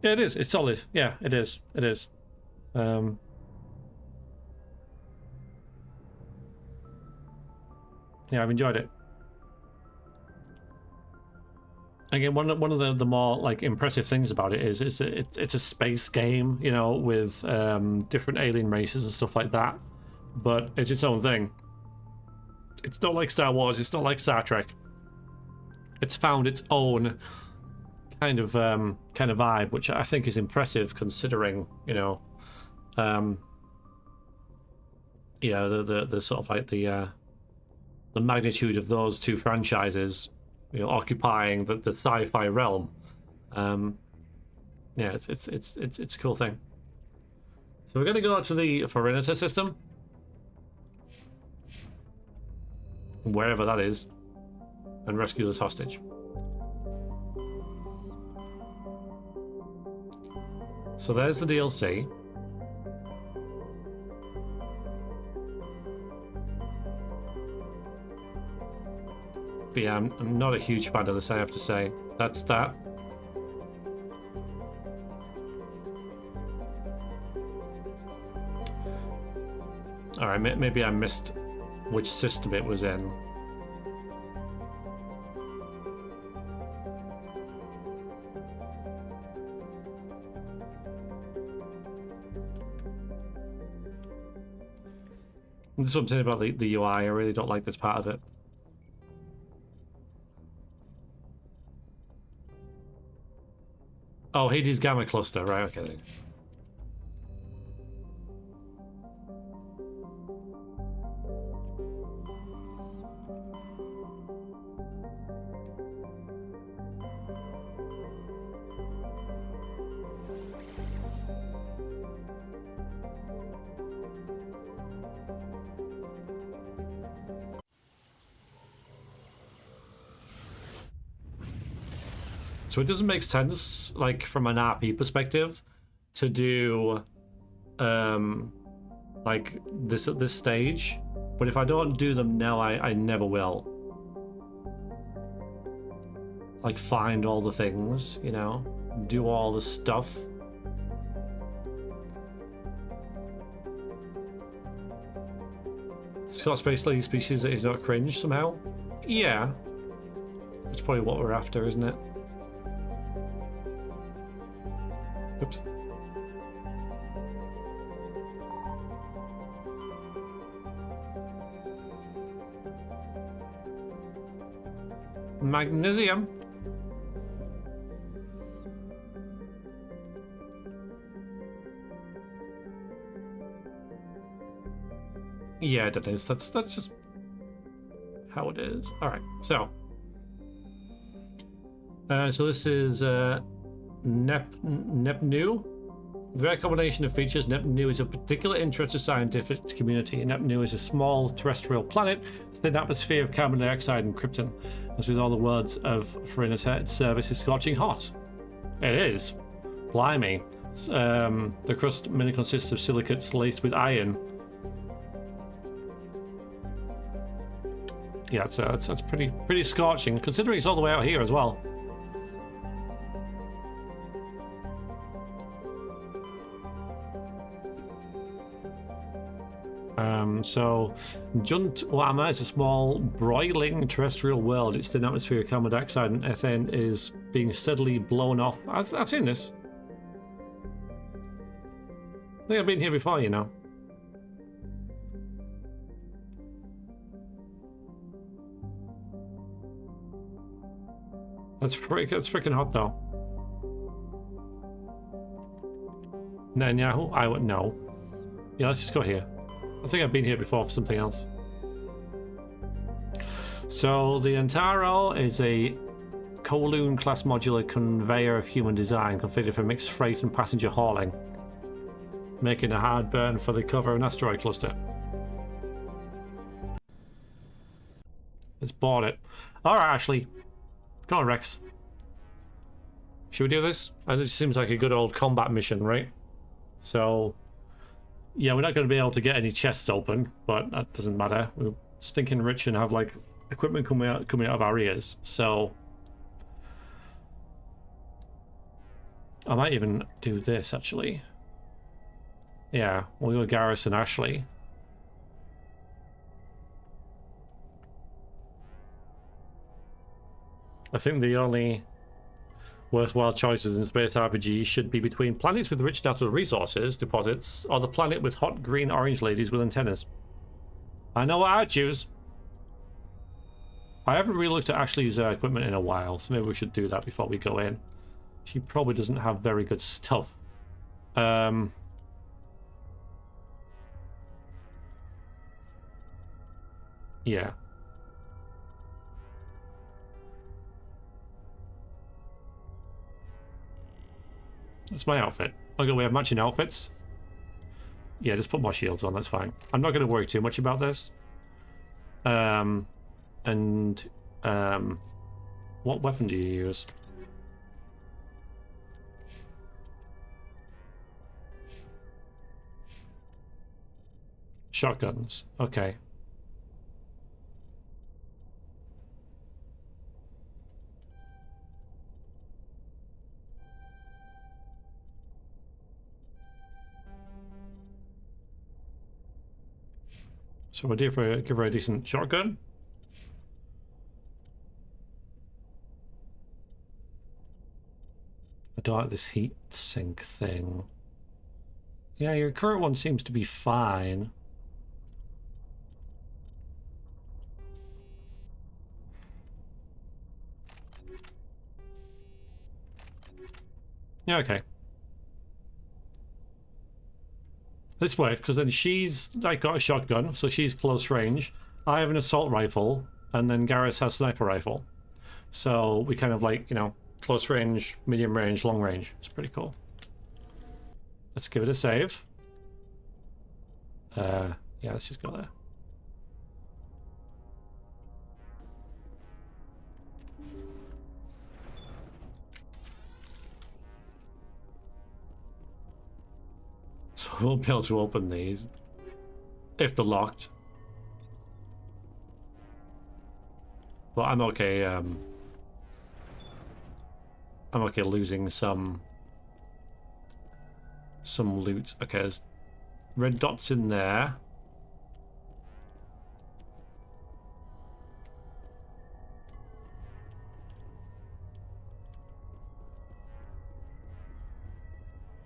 Yeah, it is. It's solid. Yeah, it is. It is. Yeah, I've enjoyed it. Again, one of the more like impressive things about it is it's a space game, you know, with different alien races and stuff like that. But it's its own thing. It's not like Star Wars. It's not like Star Trek. It's found its own kind of vibe, which I think is impressive considering, you know, yeah, the sort of like the magnitude of those two franchises, you know, occupying the sci-fi realm. Yeah, it's a cool thing. So we're gonna go to the Serenity system, wherever that is, and rescue this hostage. So there's the DLC. But yeah, I'm not a huge fan of this, I have to say. That's that. Alright, maybe I missed which system it was in. This is what I'm saying about the UI. I really don't like this part of it. Oh, Hades Gamma Cluster, right, okay then. So it doesn't make sense, like from an RP perspective, to do like this at this stage. But if I don't do them now, I never will. Like find all the things, you know, do all the stuff. Scott Space Lady species that is not cringe somehow? Yeah. That's probably what we're after, isn't it? Oops. Magnesium. Yeah, it is. That's just how it is. All right. So this is Nepnu. With a rare combination of features, Nepnu is of particular interest to the scientific community. Nepnu is a small terrestrial planet, thin atmosphere of carbon dioxide and krypton. As with all the words of Serenity, its surface is scorching hot. It is. Blimey. The crust mainly consists of silicates laced with iron. Yeah, that's pretty scorching, considering it's all the way out here as well. So, Junt Wama is a small, broiling terrestrial world. Its thin atmosphere of carbon dioxide and ethane is being steadily blown off. I've seen this. I think I've been here before, you know. That's freaking hot, though. Netanyahu? I would know. Yeah, let's just go here. I think I've been here before for something else. So the Antaro is a Kowloon class modular conveyor of human design configured for mixed freight and passenger hauling, making a hard burn for the cover of an asteroid cluster. Let's board it. Alright, Ashley. Come on, Rex. Should we do this? This seems like a good old combat mission, right? So, yeah, we're not going to be able to get any chests open, but that doesn't matter. We're stinking rich and have, like, equipment coming out of our ears, so... I might even do this, actually. Yeah, we'll go Garrus and Ashley. I think the only worthwhile choices in space RPGs should be between planets with rich natural resources deposits or the planet with hot green orange ladies with antennas. I know what I'd choose. I haven't really looked at Ashley's equipment in a while, so maybe we should do that before we go in. She probably doesn't have very good stuff. Yeah. That's my outfit. Okay, we have matching outfits. Yeah, just put more shields on, that's fine. I'm not going to worry too much about this. What weapon do you use? Shotguns. Okay. So we'll give her a decent shotgun. I don't like this heat sink thing. Yeah, your current one seems to be fine. Yeah, okay. This works, because then she's like got a shotgun, so she's close range. I have an assault rifle, and then Garrus has sniper rifle. So we kind of like, you know, close range, medium range, long range. It's pretty cool. Let's give it a save. Yeah, let's just go there. So we'll be able to open these if they're locked. But I'm okay. I'm okay losing some loot. Okay, there's red dots in there.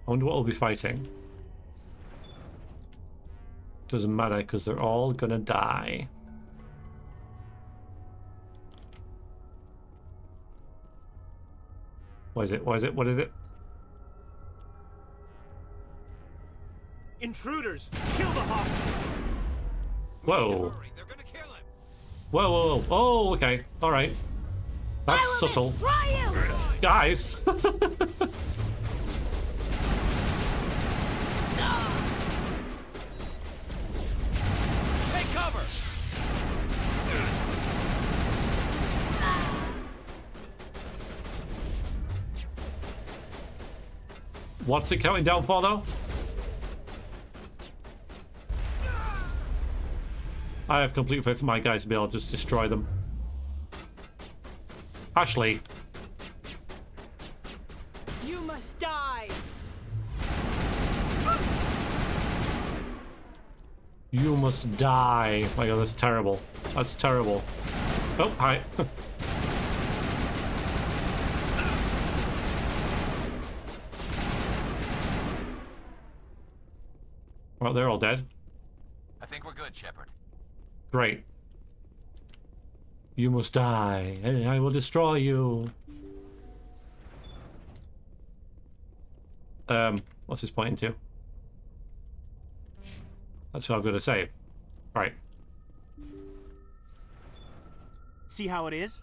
I wonder what we'll be fighting. Doesn't matter because they're all gonna die. What is it? What is it? What is it? Intruders! Kill the hostage! Whoa. Whoa, whoa, whoa. Oh, okay. Alright. That's subtle. Guys! Take cover! What's it counting down for, though? I have complete faith in my guys to be able to just destroy them. Ashley. You must die. You must die. Oh my god, that's terrible. That's terrible. Oh, hi. Well, they're all dead. I think we're good, Shepard. Great. You must die, and I will destroy you. What's this pointing to? That's what I've got to save. Right. See how it is?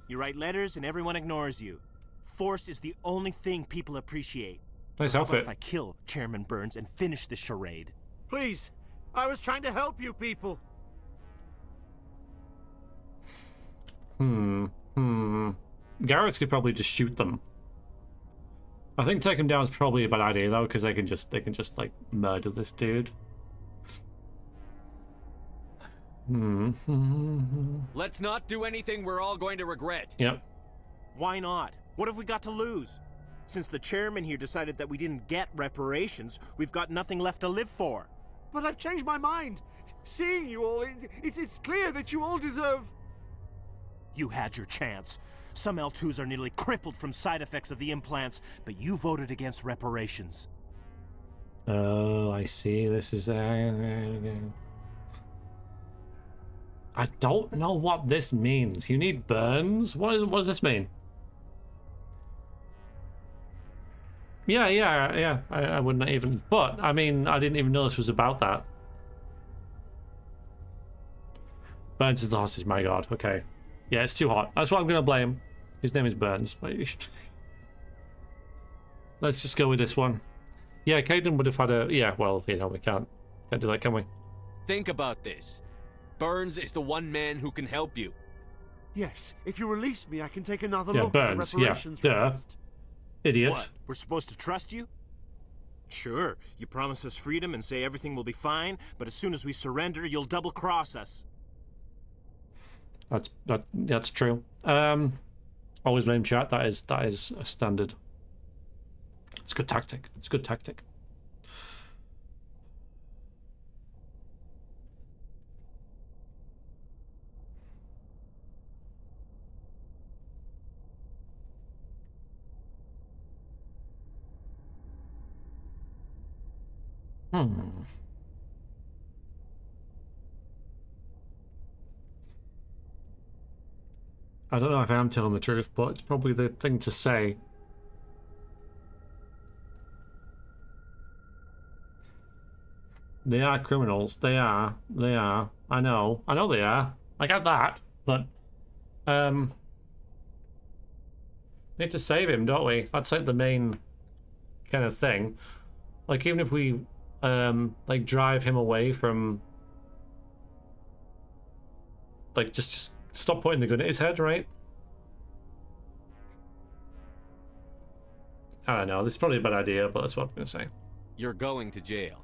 You write letters and everyone ignores you. Force is the only thing people appreciate. Nice So how about outfit. if I kill Chairman Burns and finish this charade? Please, I was trying to help you people. Garrett's could probably just shoot them. I think take him down is probably a bad idea though, because they can just like murder this dude. Let's not do anything we're all going to regret. Yep. Why not? What have we got to lose? Since the chairman here decided that we didn't get reparations, we've got nothing left to live for. But I've changed my mind. Seeing you all, it's clear that you all deserve... You had your chance. Some L2s are nearly crippled from side effects of the implants, but you voted against reparations. Oh, I see. This is I don't know what this means. You need Burns? What does this mean? Yeah. I wouldn't even... But, I mean, I didn't even know this was about that. Burns is the hostage, my god. Okay. Yeah, it's too hot. That's what I'm going to blame. His name is Burns. Let's just go with this one. Yeah, Caden would have had a... Yeah, well, you know, we can't do that, can we? Think about this. Burns is the one man who can help you. Yes, if you release me, I can take another Yeah, look Burns, at the reparations yeah, duh. request. Idiot. What? We're supposed to trust you? Sure, you promise us freedom and say everything will be fine, but as soon as we surrender, you'll double-cross us. That's true. Always blame chat. That is a standard. It's good tactic. It's good tactic. I don't know if I am telling the truth, but it's probably the thing to say. They are criminals. They are. I know they are. I get that, but need to save him, don't we? That's like the main kind of thing. Like even if we like drive him away from, like just stop pointing the gun at his head, right? I don't know. This is probably a bad idea, but that's what I'm gonna say. You're going to jail.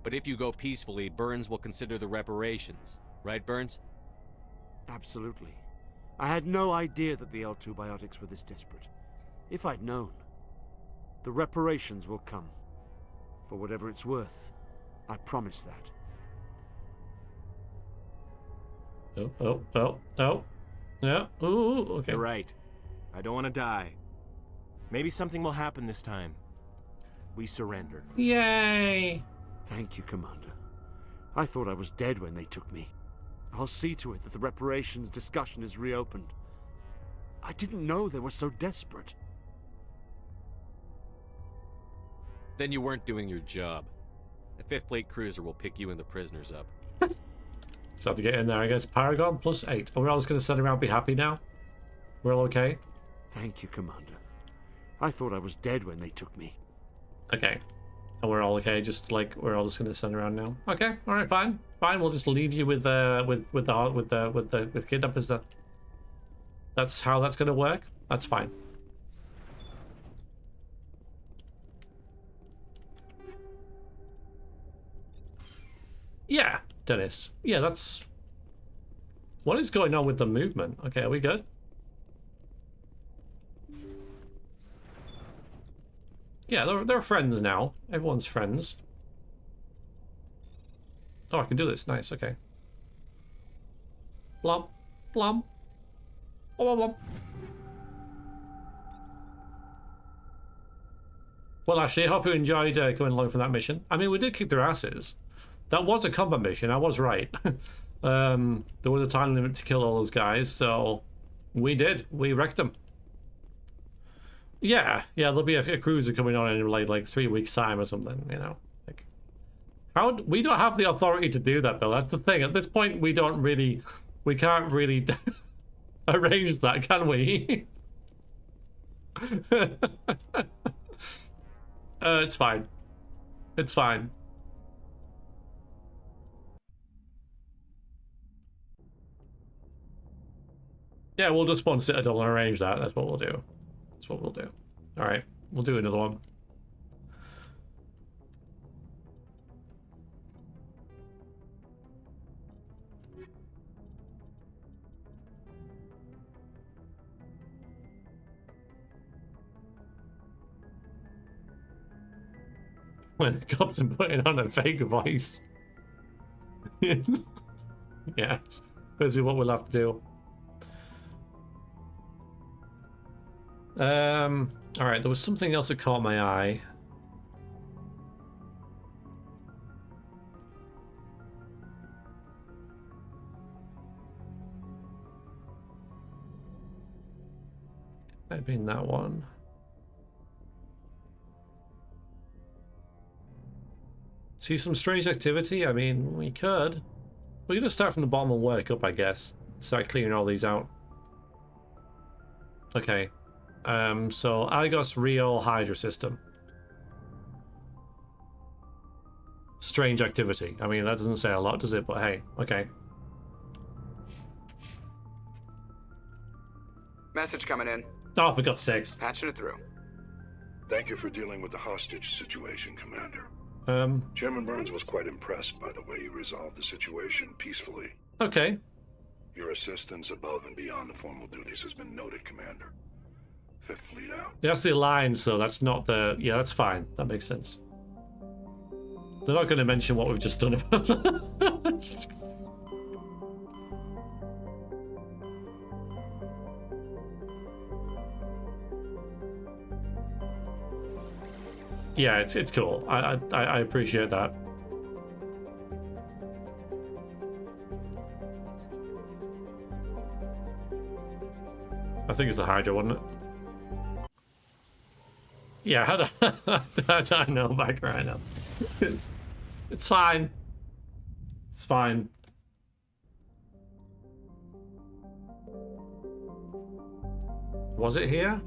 But if you go peacefully, Burns will consider the reparations. Right, Burns? Absolutely. I had no idea that the L2 biotics were this desperate. If I'd known, the reparations will come. For whatever it's worth. I promise that. Oh. Yeah. Ooh, okay. You're right. I don't want to die. Maybe something will happen this time. We surrender. Yay! Thank you, Commander. I thought I was dead when they took me. I'll see to it that the reparations discussion is reopened. I didn't know they were so desperate. Then you weren't doing your job. The 5th Fleet cruiser will pick you and the prisoners up. So I have to get in there, I guess. Paragon plus 8. Are we all just going to sit around and be happy now? We're all okay? Thank you, Commander. I thought I was dead when they took me. Okay. And we're all okay, just like we're all just gonna stand around now. Okay, alright, fine. Fine, we'll just leave you with kidnappers then. That's how that's gonna work? That's fine. Yeah, Dennis. Yeah, that's... What is going on with the movement? Okay, are we good? Yeah, they're friends now. Everyone's friends. Oh, I can do this. Nice. Okay. Blum. Blum. Blum, blum. Well, actually, I hope you enjoyed coming along for that mission. I mean, we did kick their asses. That was a combat mission. I was right. There was a time limit to kill all those guys, so we did. We wrecked them. Yeah, there'll be a cruiser coming on in like 3 weeks' time or something, you know. Like, we don't have the authority to do that, Bill. That's the thing. At this point, we can't really arrange that, can we? It's fine. It's fine. Yeah, we'll just spawn Citadel and arrange that. That's what we'll do. That's what we'll do. Alright, we'll do another one. When the cops are putting on a fake voice. Yes, basically what we'll have to do. Alright, there was something else that caught my eye. Might have been that one. See some strange activity? I mean, we could. We could just start from the bottom and work up, I guess. Start clearing all these out. Okay. So Argos Rio Hydra system. Strange activity. I mean, that doesn't say a lot, does it? But hey, okay. Message coming in. Oh, for God's sakes. Patching it through. Thank you for dealing with the hostage situation, Commander. Chairman Burns was quite impressed by the way you resolved the situation peacefully. Okay. Your assistance above and beyond the formal duties has been noted, Commander. Fifth Fleet out. That's the Alliance, so that's not the... Yeah, that's fine. That makes sense. They're not going to mention what we've just done about it. Yeah, it's cool. I appreciate that. I think it's the Hydra, wasn't it? Yeah, I know back right now. It's fine. It's fine. Was it here?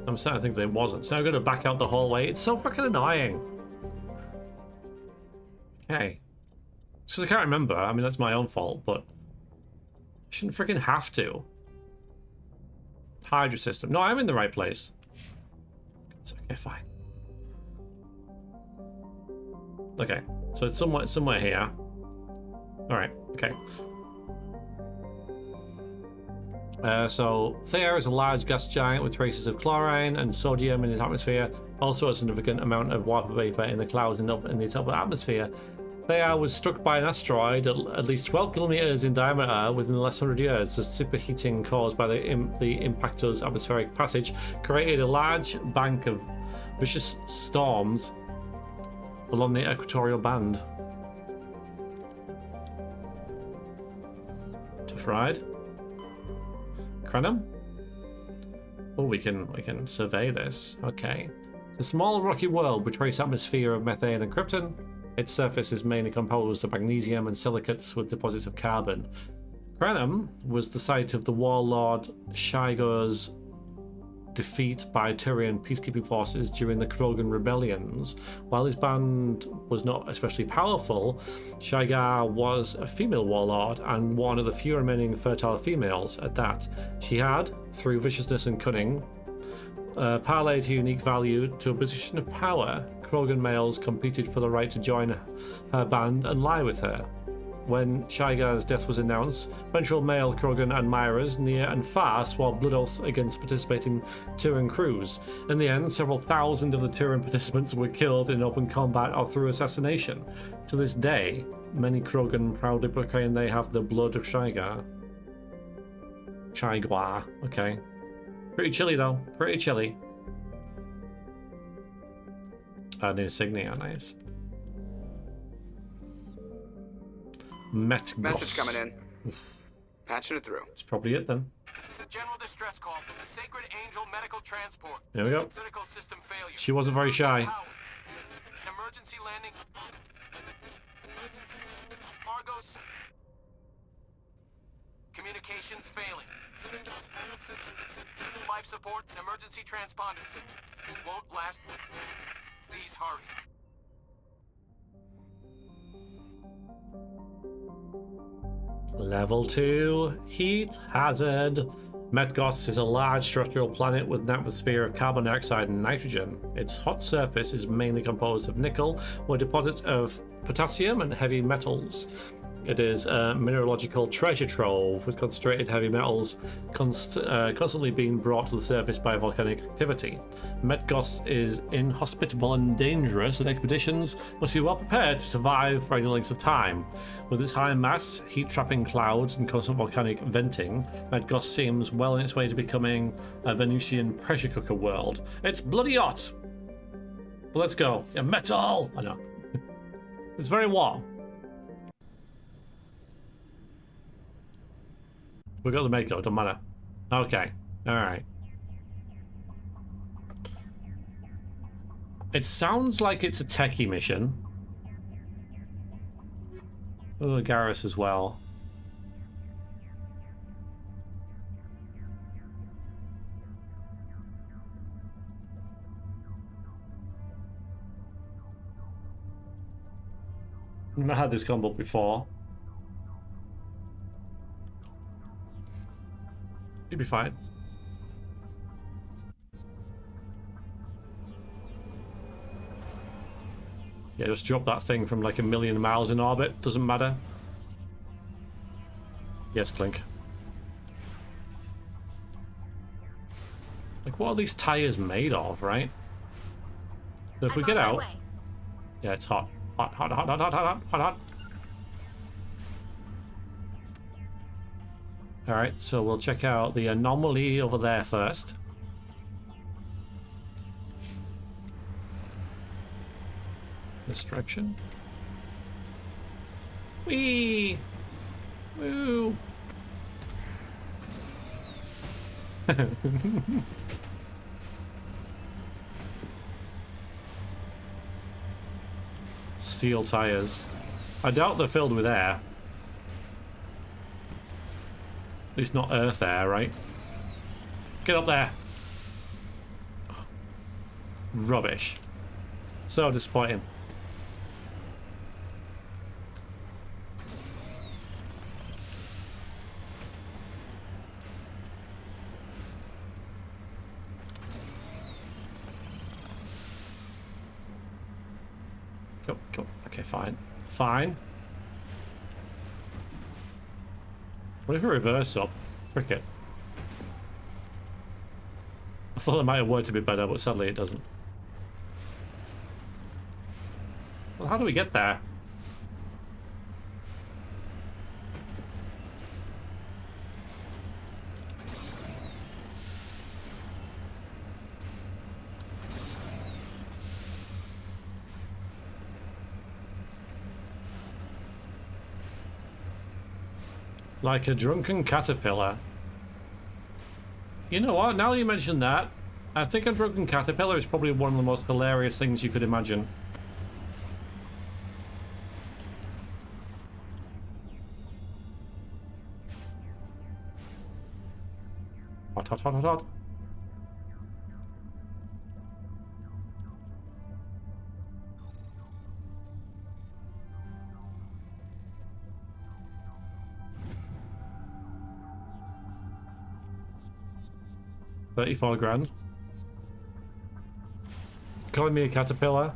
I'm starting to think that it wasn't. So I'm going to back out the hallway. It's so fucking annoying. Okay. It's because I can't remember. I mean, that's my own fault, but I shouldn't freaking have to. Hydra system. No, I'm in the right place. It's okay, fine. Okay, so it's somewhere here. All right, okay. So Theia is a large gas giant with traces of chlorine and sodium in its atmosphere. Also a significant amount of water vapor in the clouds and up in the upper atmosphere. Theia was struck by an asteroid at least 12 kilometers in diameter within the last 100 years. The superheating caused by the impactor's atmospheric passage created a large bank of vicious storms along the equatorial band. Tough ride. Crenham? Oh, we can survey this. Okay. It's a small rocky world with trace atmosphere of methane and krypton. Its surface is mainly composed of magnesium and silicates with deposits of carbon. Crenham was the site of the warlord Shigar's defeat by Turian peacekeeping forces during the Krogan rebellions. While his band was not especially powerful, Shigar was a female warlord and one of the few remaining fertile females at that. She had, through viciousness and cunning, parlayed her unique value to a position of power. Krogan males competed for the right to join her band and lie with her. when Shigar's death was announced, ventral male Krogan admirers near and far swore blood oaths against participating Turan crews. In the end, several thousand of the Turan participants were killed in open combat or through assassination. To this day, many Krogan proudly proclaim they have the blood of Shigar. Shigar, okay. Pretty chilly though, pretty chilly. And insignia, nice. Met Message coming in. Patching it through. That's probably it then. General distress call from the Sacred Angel Medical Transport. There we go. Critical system failure. She wasn't very shy. An emergency landing. Argos. Communications failing. Life support and emergency transponder. Won't last. Please hurry. Level 2, heat hazard. Metgoth is a large structural planet with an atmosphere of carbon dioxide and nitrogen. Its hot surface is mainly composed of nickel, with deposits of potassium and heavy metals. It is a mineralogical treasure trove with concentrated heavy metals constantly being brought to the surface by volcanic activity. Metgoth is inhospitable and dangerous, and expeditions must be well prepared to survive for any lengths of time. With its high mass, heat-trapping clouds, and constant volcanic venting, Metgoth seems well on its way to becoming a Venusian pressure cooker world. It's bloody hot! But let's go. Yeah, metal! I know. It's very warm. We got the Mako, don't matter. Okay, alright. It sounds like it's a techie mission. Oh, Garrus as well. I've not had this combo before. You'll be fine. Yeah, just drop that thing from like 1,000,000 miles in orbit. Doesn't matter. Yes, Clink. Like, what are these tires made of, right? So if we get out... Yeah, it's hot. Hot, hot, hot, hot, hot, hot, hot, hot. Alright, so we'll check out the anomaly over there first. Distraction. Whee! Woo! Steel tires. I doubt they're filled with air. At least not earth air, right? Get up there! Ugh. Rubbish. So disappointing. Go, go. Okay, fine. Fine. What if I reverse up? Frick it. I thought that might have worked a bit better, but sadly it doesn't. Well, how do we get there? Like a drunken caterpillar. You know what? Now that you mention that, I think a drunken caterpillar is probably one of the most hilarious things you could imagine. Hot, hot, hot, hot, hot. $34 grand. Calling me a caterpillar?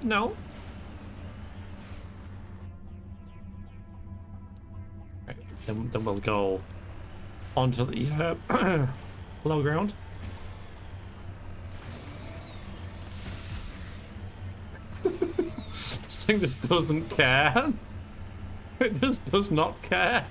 No. then we'll go onto the low ground. This thing just doesn't care. It just does not care.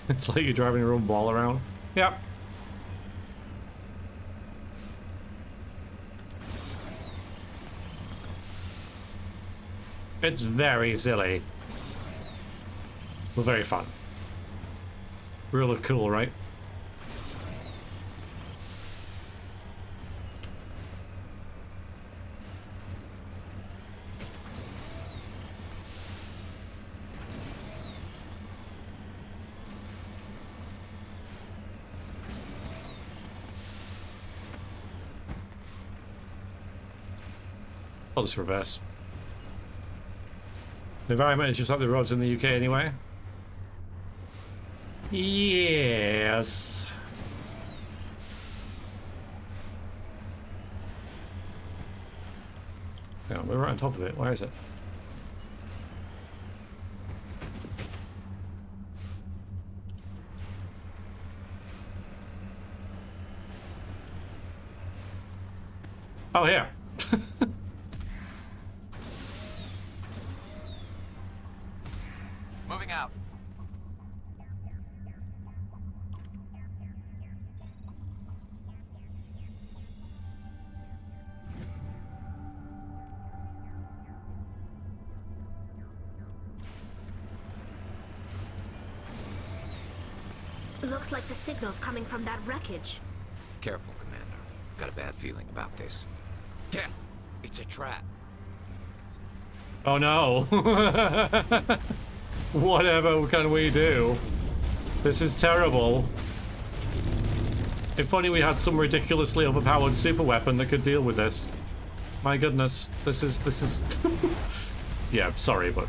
It's like you're driving your own ball around. Yep. It's very silly. But very fun. Really cool, right? I'll just reverse. The environment is just like the roads in the UK anyway. Yes. Yeah, we're right on top of it. Where is it? Oh, yeah. Moving out. Looks like the signal's coming from that wreckage. Careful, Commander. I've got a bad feeling about this. Keth, it's a trap. Oh no. Whatever can we do? This is terrible. If only we had some ridiculously overpowered super weapon that could deal with this. My goodness, this is yeah, sorry, but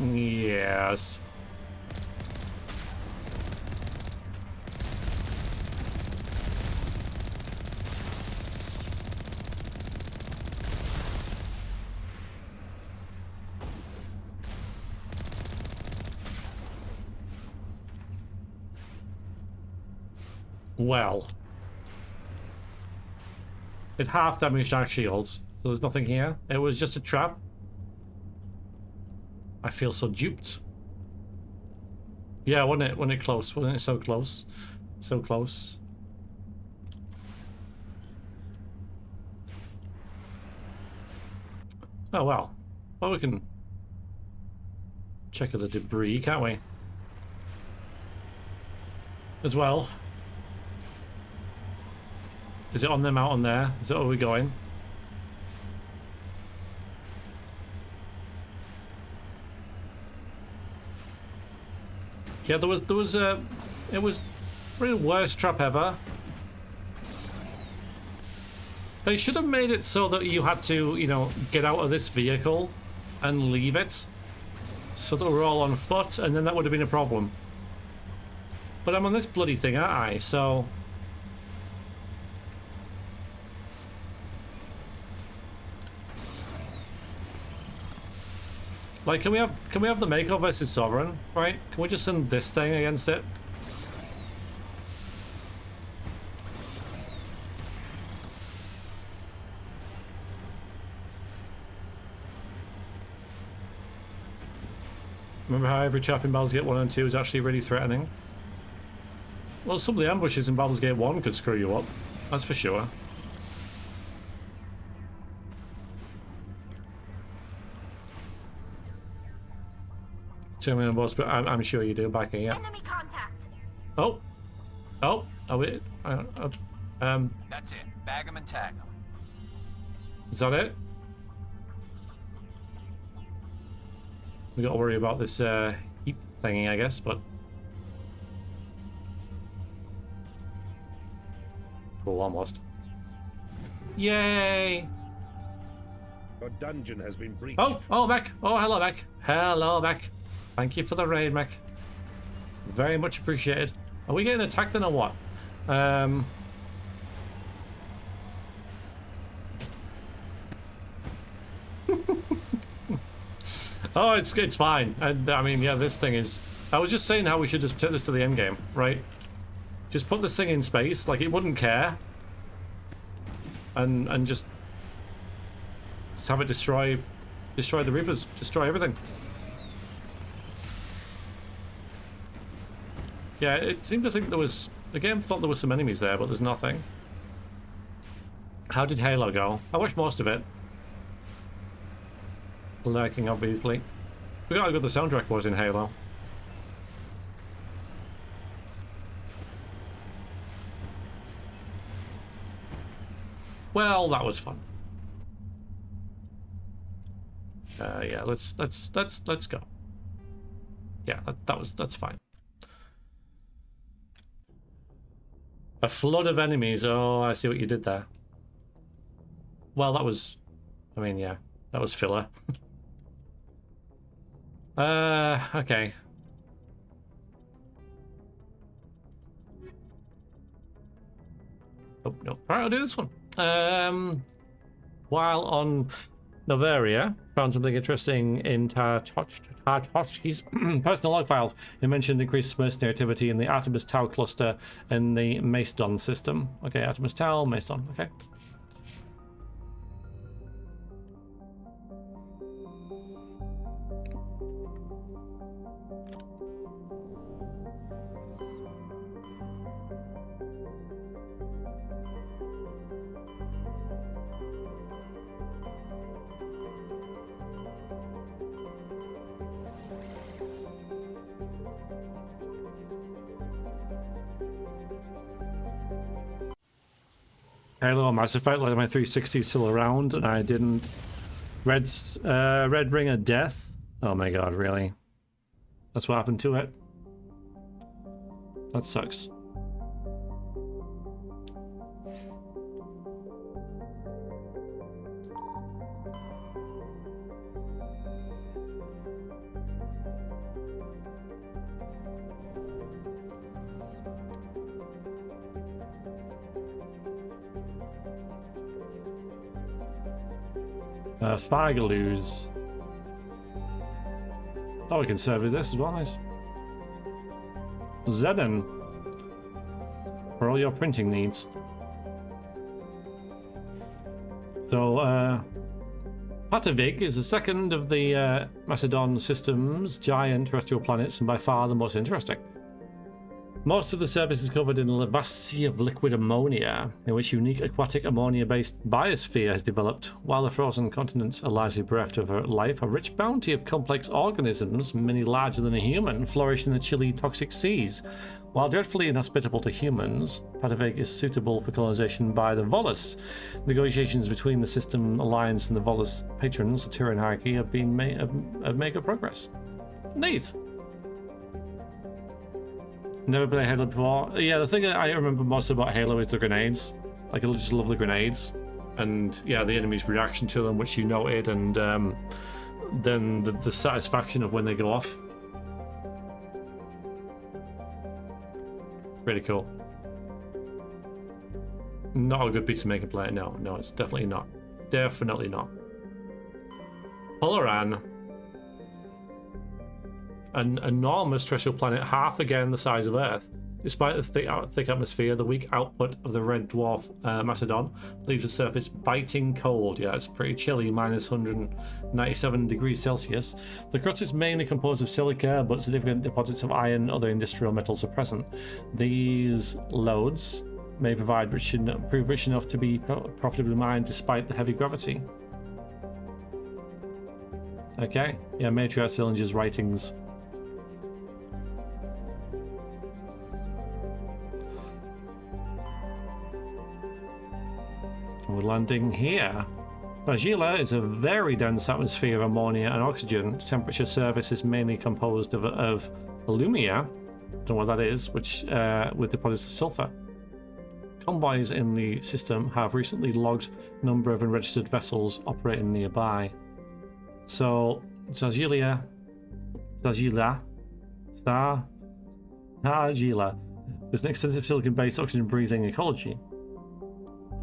yes. Well, it half damaged our shields, so there's nothing here. It was just a trap. I feel so duped. Yeah, wasn't it close? Wasn't it so close? So close. Oh well. Well, we can check the debris, can't we? As well. Is it on them out on there? Is that where we're going? Yeah, it was really the worst trap ever. They should have made it so that you had to, you know, get out of this vehicle and leave it, so that we're all on foot, and then that would have been a problem. But I'm on this bloody thing, aren't I? So like, can we have the Mako versus Sovereign, right? Can we just send this thing against it? Remember how every trap in Baldur's Gate 1 and 2 is actually really threatening? Well, some of the ambushes in Baldur's Gate 1 could screw you up, that's for sure. Too many boss, but I'm sure you do, Biker, yeah. Enemy contact. Oh. Oh. Are we... That's it. Bag 'em and tag 'em. Is that it? We got to worry about this heat thingy, I guess, but... Oh, almost. Yay! Your dungeon has been breached. Oh, Mech. Oh, hello, Mech. Hello, Mech. Thank you for the raid, Mech. Very much appreciated. Are we getting attacked then or what? Oh, it's fine. I mean, yeah, this thing is... I was just saying how we should just take this to the end game, right? Just put this thing in space, like it wouldn't care. And just have it destroy the Reapers, destroy everything. Yeah, it seemed to think there was... The game thought there were some enemies there, but there's nothing. How did Halo go? I watched most of it. Lurking, obviously. Look how good the soundtrack was in Halo. Well, that was fun. Yeah, let's go. Yeah, that's fine. A flood of enemies. Oh, I see what you did there. Well, that was... I mean, yeah, that was filler. Okay. Oh, no. Alright, I'll do this one. While on Novaria, found something interesting in Tartovsky's personal log files. It mentioned increased mercenary activity in the Artemis Tau cluster and the Macedon system. Okay, Artemis Tau, Macedon, okay. Halo, Mass Effect, like my 360 is still around, and I didn't. Red Ring of Death. Oh my god, really? That's what happened to it? That sucks. Fagaloos. Oh, we can serve with this as well, nice. Zeden. For all your printing needs. So, Patavik is the second of the Macedon system's giant terrestrial planets and by far the most interesting. Most of the surface is covered in a lavassie of liquid ammonia, in which unique aquatic ammonia-based biosphere has developed, while the frozen continents are largely bereft of life. A rich bounty of complex organisms, many larger than a human, flourish in the chilly, toxic seas. While dreadfully inhospitable to humans, Patavik is suitable for colonization by the Volus. Negotiations between the System Alliance and the Volus patrons, the Turan hierarchy, have made good progress. Neat. Never played Halo before. Yeah, the thing that I remember most about Halo is the grenades. Like, I just love the grenades. And, yeah, the enemy's reaction to them, which you noted, and then the satisfaction of when they go off. Really cool. Not a good pizza maker player. No, it's definitely not. Definitely not. Polaran. An enormous terrestrial planet, half again the size of Earth. Despite the thick atmosphere, the weak output of the red dwarf Macedon leaves the surface biting cold. Yeah, it's pretty chilly, minus 197 degrees Celsius. The crust is mainly composed of silica, but significant deposits of iron and other industrial metals are present. These lodes may prove rich enough to be profitably mined despite the heavy gravity. Okay, yeah, Matriarch Sillinger's writings landing here. Fragila is a very dense atmosphere of ammonia and oxygen. Its temperature surface is mainly composed of alumia, don't know what that is, which with deposits of sulfur. Convoys in the system have recently logged number of unregistered vessels operating nearby. So, Fragila is an extensive silicon-based oxygen-breathing ecology.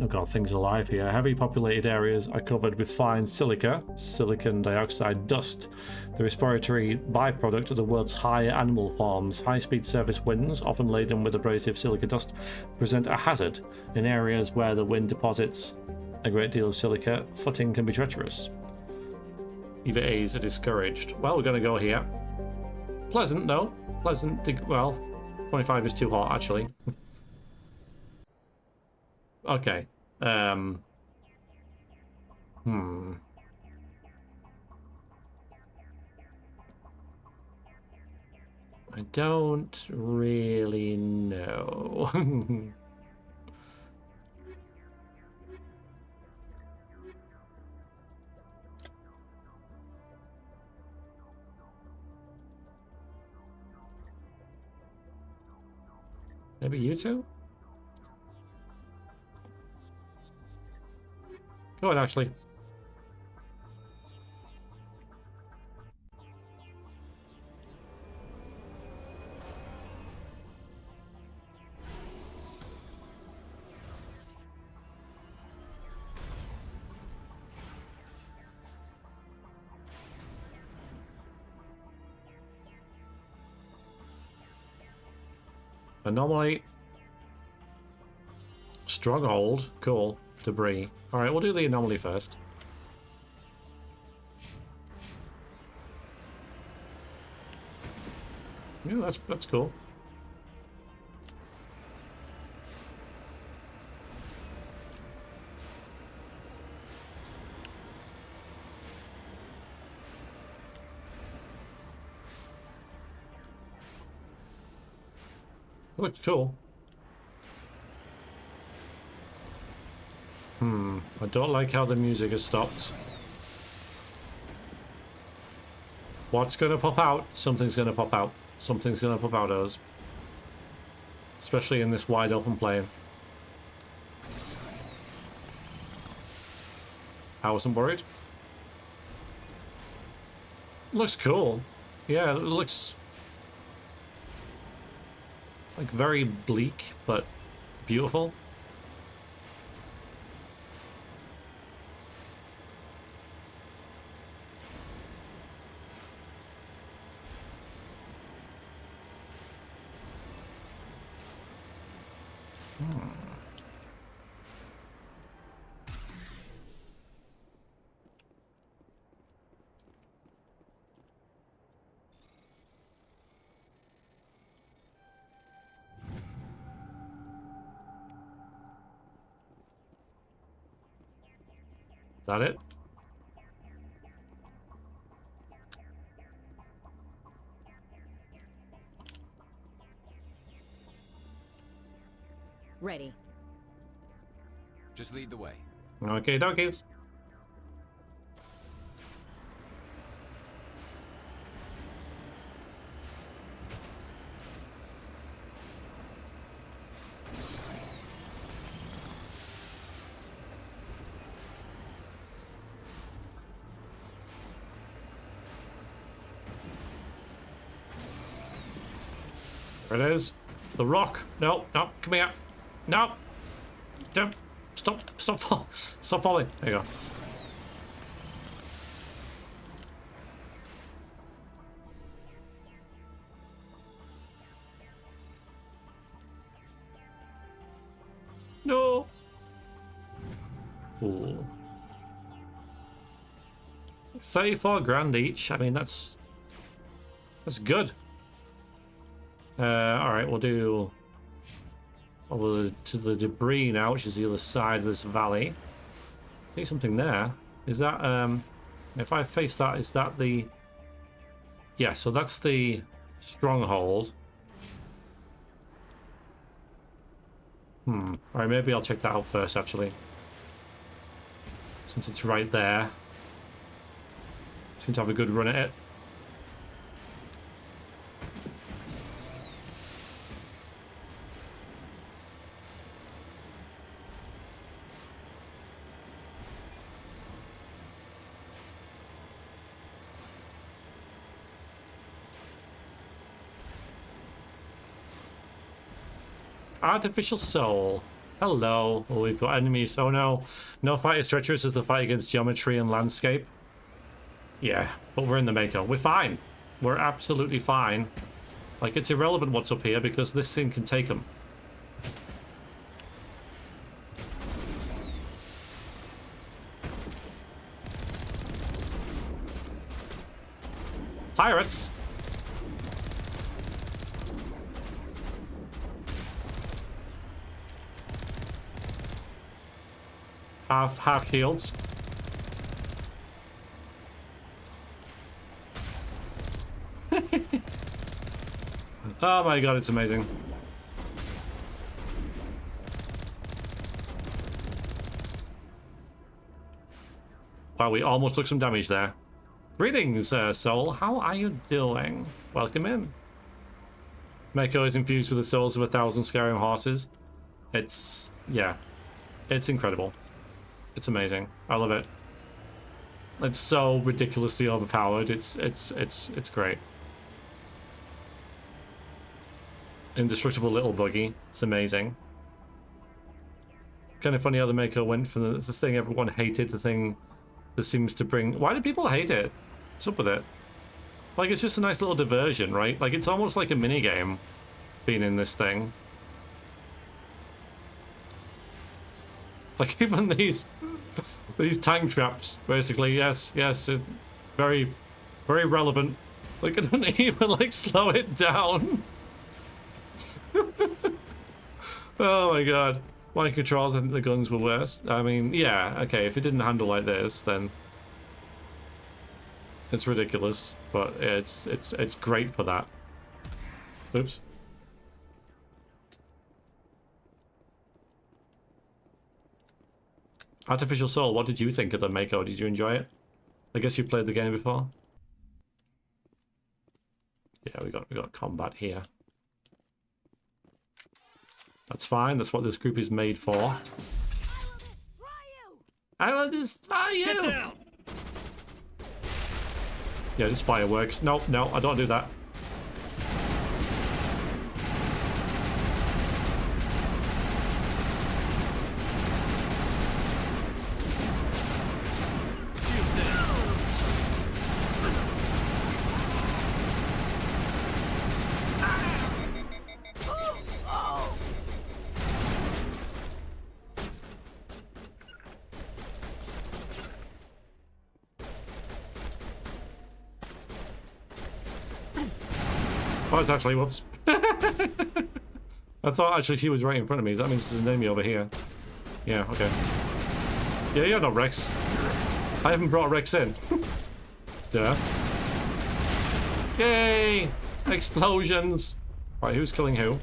Oh god, things are alive here. Heavy populated areas are covered with fine silicon dioxide dust, the respiratory byproduct of the world's higher animal forms. High-speed surface winds, often laden with abrasive silica dust, present a hazard. In areas where the wind deposits a great deal of silica, footing can be treacherous. Either A's are discouraged. Well, we're going to go here. Pleasant, though. Pleasant, well, 25 is too hot, actually. Okay. I don't really know. Maybe you two? Go ahead, actually. Anomaly. Stronghold. Cool. Debris. Alright, we'll do the anomaly first. Yeah, that's cool. Looks cool. I don't like how the music has stopped. What's gonna pop out? Something's gonna pop out. Something's gonna pop out of us. Especially in this wide open plane. I wasn't worried. Looks cool. Yeah, it looks like very bleak, but beautiful. Is that it? Ready. Just lead the way. Okay, donkeys. There it is. The rock. No, no, come here. No. Don't. Stop falling. There you go. No. Ooh. 34 grand each. I mean, that's good. Alright, we'll do over to the debris now, which is the other side of this valley. I see something there. Is that, if I face that, is that the... Yeah, so that's the stronghold. Alright, maybe I'll check that out first, actually. since it's right there. Seem to have a good run at it. Artificial soul. Hello. Well, we've got enemies. Oh no. No fight as treacherous as the fight against geometry and landscape. Yeah, but we're in the Mako. We're fine. We're absolutely fine. Like, it's irrelevant what's up here because this thing can take them. Pirates! Half shields. Oh my god, it's amazing. Wow, we almost took some damage there. Greetings, soul. How are you doing? Welcome in. Mako is infused with the souls of 1,000 Skyrim horses. It's... yeah. It's incredible. It's amazing. I love it. It's so ridiculously overpowered. It's great. Indestructible little buggy. It's amazing. Kind of funny how the Mako went from the thing everyone hated, the thing that seems to bring... Why do people hate it? What's up with it? Like, it's just a nice little diversion, right? Like, it's almost like a mini-game being in this thing. Like, even these tank traps, basically, yes, very, very relevant. Like, I don't even, like, slow it down. Oh my god. My controls, I think the guns were worse. I mean, yeah, okay, if it didn't handle like this, then it's ridiculous, but it's great for that. Oops. Artificial Soul, what did you think of the Mako? Did you enjoy it? I guess you played the game before. Yeah, we got combat here. That's fine. That's what this group is made for. I will destroy you. Get down. Yeah, this fireworks. No, I don't do that. Oh, it's actually, whoops. I thought actually she was right in front of me. That means there's an enemy over here. Yeah, okay. Yeah, you're not Rex. I haven't brought Rex in. Duh. Yay! Explosions! Right, who's killing who?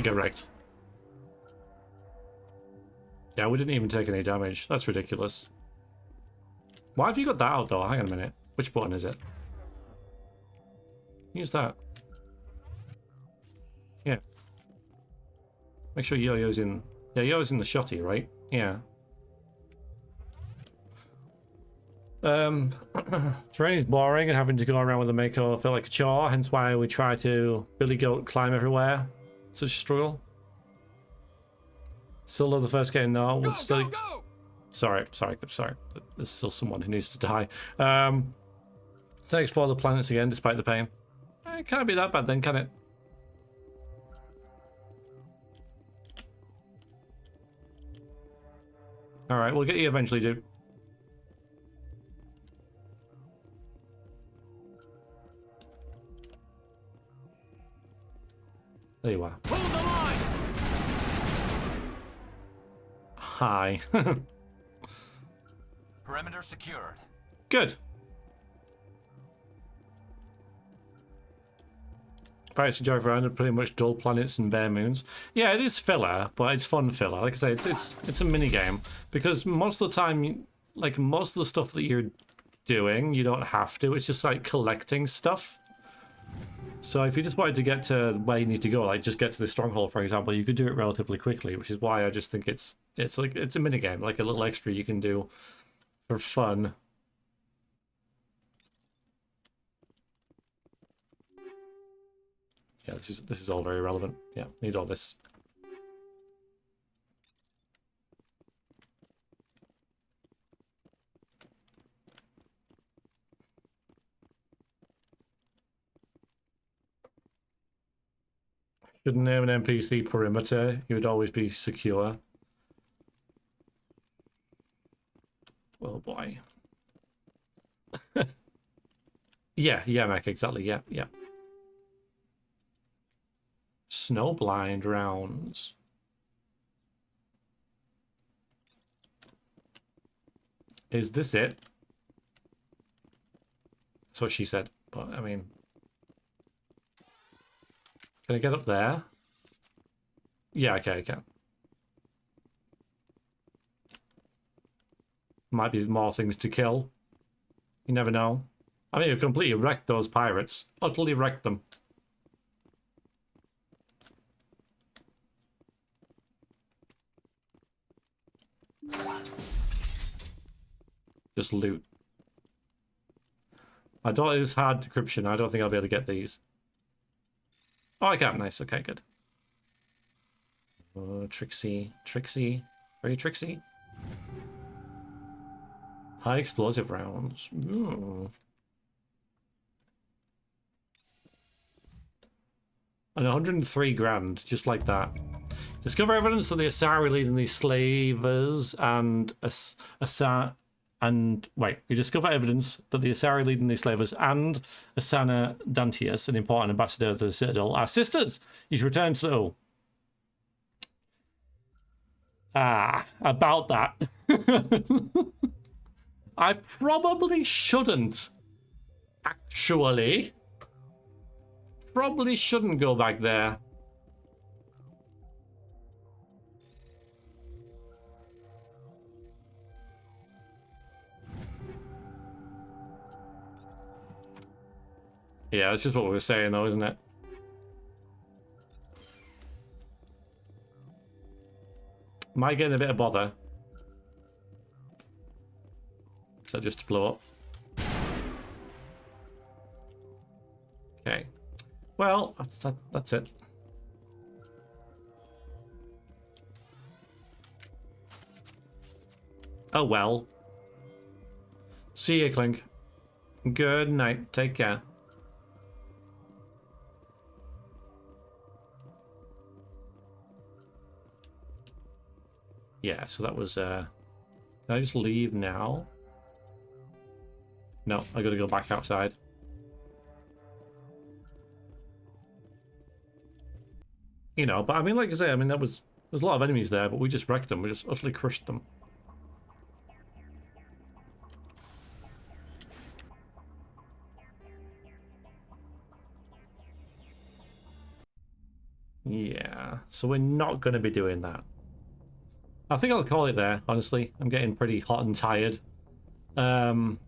Get wrecked. Yeah, we didn't even take any damage. That's ridiculous. Why have you got that out though? Hang on a minute. Which button is it? Use that. Yeah. Make sure Yo-Yo's in... Yeah, Yo-Yo's in the shotty, right? Yeah. Terrain is boring and having to go around with a Mako felt like a chore, hence why we try to Billy Goat climb everywhere. Such a struggle. Still love the first game though. Would still. Go! Sorry. There's still someone who needs to die. So explore the planets again despite the pain. It can't be that bad then, can it? Alright, we'll get you eventually, dude. There you are. Hold the line! Hi. Perimeter secured. Good. Pirates of Java are pretty much dull planets and bare moons. Yeah, it is filler, but it's fun filler. Like I say, it's a mini game because most of the time, like most of the stuff that you're doing, you don't have to. It's just like collecting stuff. So if you just wanted to get to where you need to go, like just get to the stronghold, for example, you could do it relatively quickly, which is why I just think it's like it's a mini game, like a little extra you can do for fun. Yeah, this is all very relevant. Yeah, need all this. Shouldn't name an NPC perimeter. He would always be secure. Well, boy. Yeah, Mac, exactly. Yeah. Snowblind rounds. Is this it? That's what she said. But, I mean... Can I get up there? Yeah, okay, I can. Might be more things to kill. You never know. I mean, you've completely wrecked those pirates. Utterly wrecked them. Just loot. My daughter is hard decryption. I don't think I'll be able to get these. Oh, I can. Nice. Okay, good. Oh, tricksy. Very tricksy. High explosive rounds. Ooh. And 103 grand, just like that. Discover evidence of the Asari leading these slavers and you discover evidence that the Asari leading these slavers and Asana Dantius, an important ambassador of the Citadel, are sisters. You should return to... about that. I probably shouldn't. Actually. Probably shouldn't go back there. Yeah, that's just what we were saying though, isn't it? Might get in a bit of bother. So just blow up. Okay. Well, that's it. Oh well. See you, Clink. Good night. Take care. Yeah, so that was, can I just leave now? No, I gotta go back outside. You know, but I mean, like I say, I mean, there's a lot of enemies there, but we just wrecked them. We just utterly crushed them. Yeah, so we're not going to be doing that. I think I'll call it there, honestly. I'm getting pretty hot and tired. And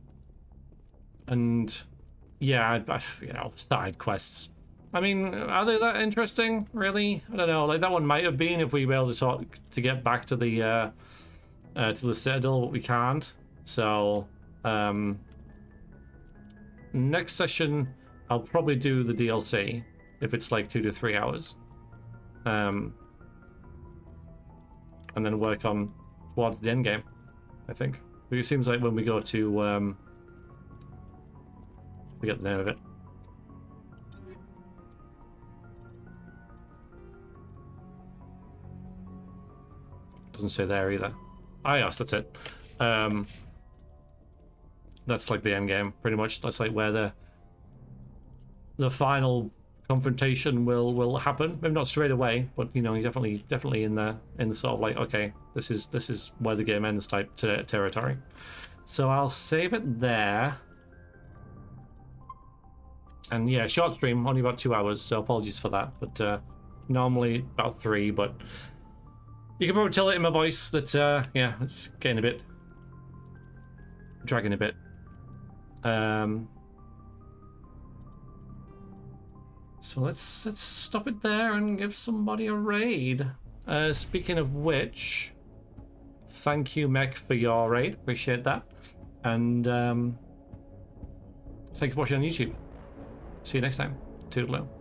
yeah, you know, side quests. I mean, are they that interesting, really? I don't know. Like, that one might have been if we were able to get back to the Citadel, but we can't. So, next session, I'll probably do the DLC if it's like 2 to 3 hours. And then work on towards the end game, I think. But it seems like when we go to forget the name of it. Doesn't say there either. Ah, yes, that's it. That's like the end game, pretty much. That's like where the final confrontation will happen. Maybe not straight away, but you know, you're definitely in the sort of like, okay, this is where the game ends type territory. So I'll save it there. And yeah, short stream, only about 2 hours, so apologies for that. But normally about 3, but you can probably tell it in my voice that yeah, it's getting a bit dragging a bit. So let's stop it there and give somebody a raid. Speaking of which, thank you, Mech, for your raid. Appreciate that. And thank you for watching on YouTube. See you next time. Toodaloo.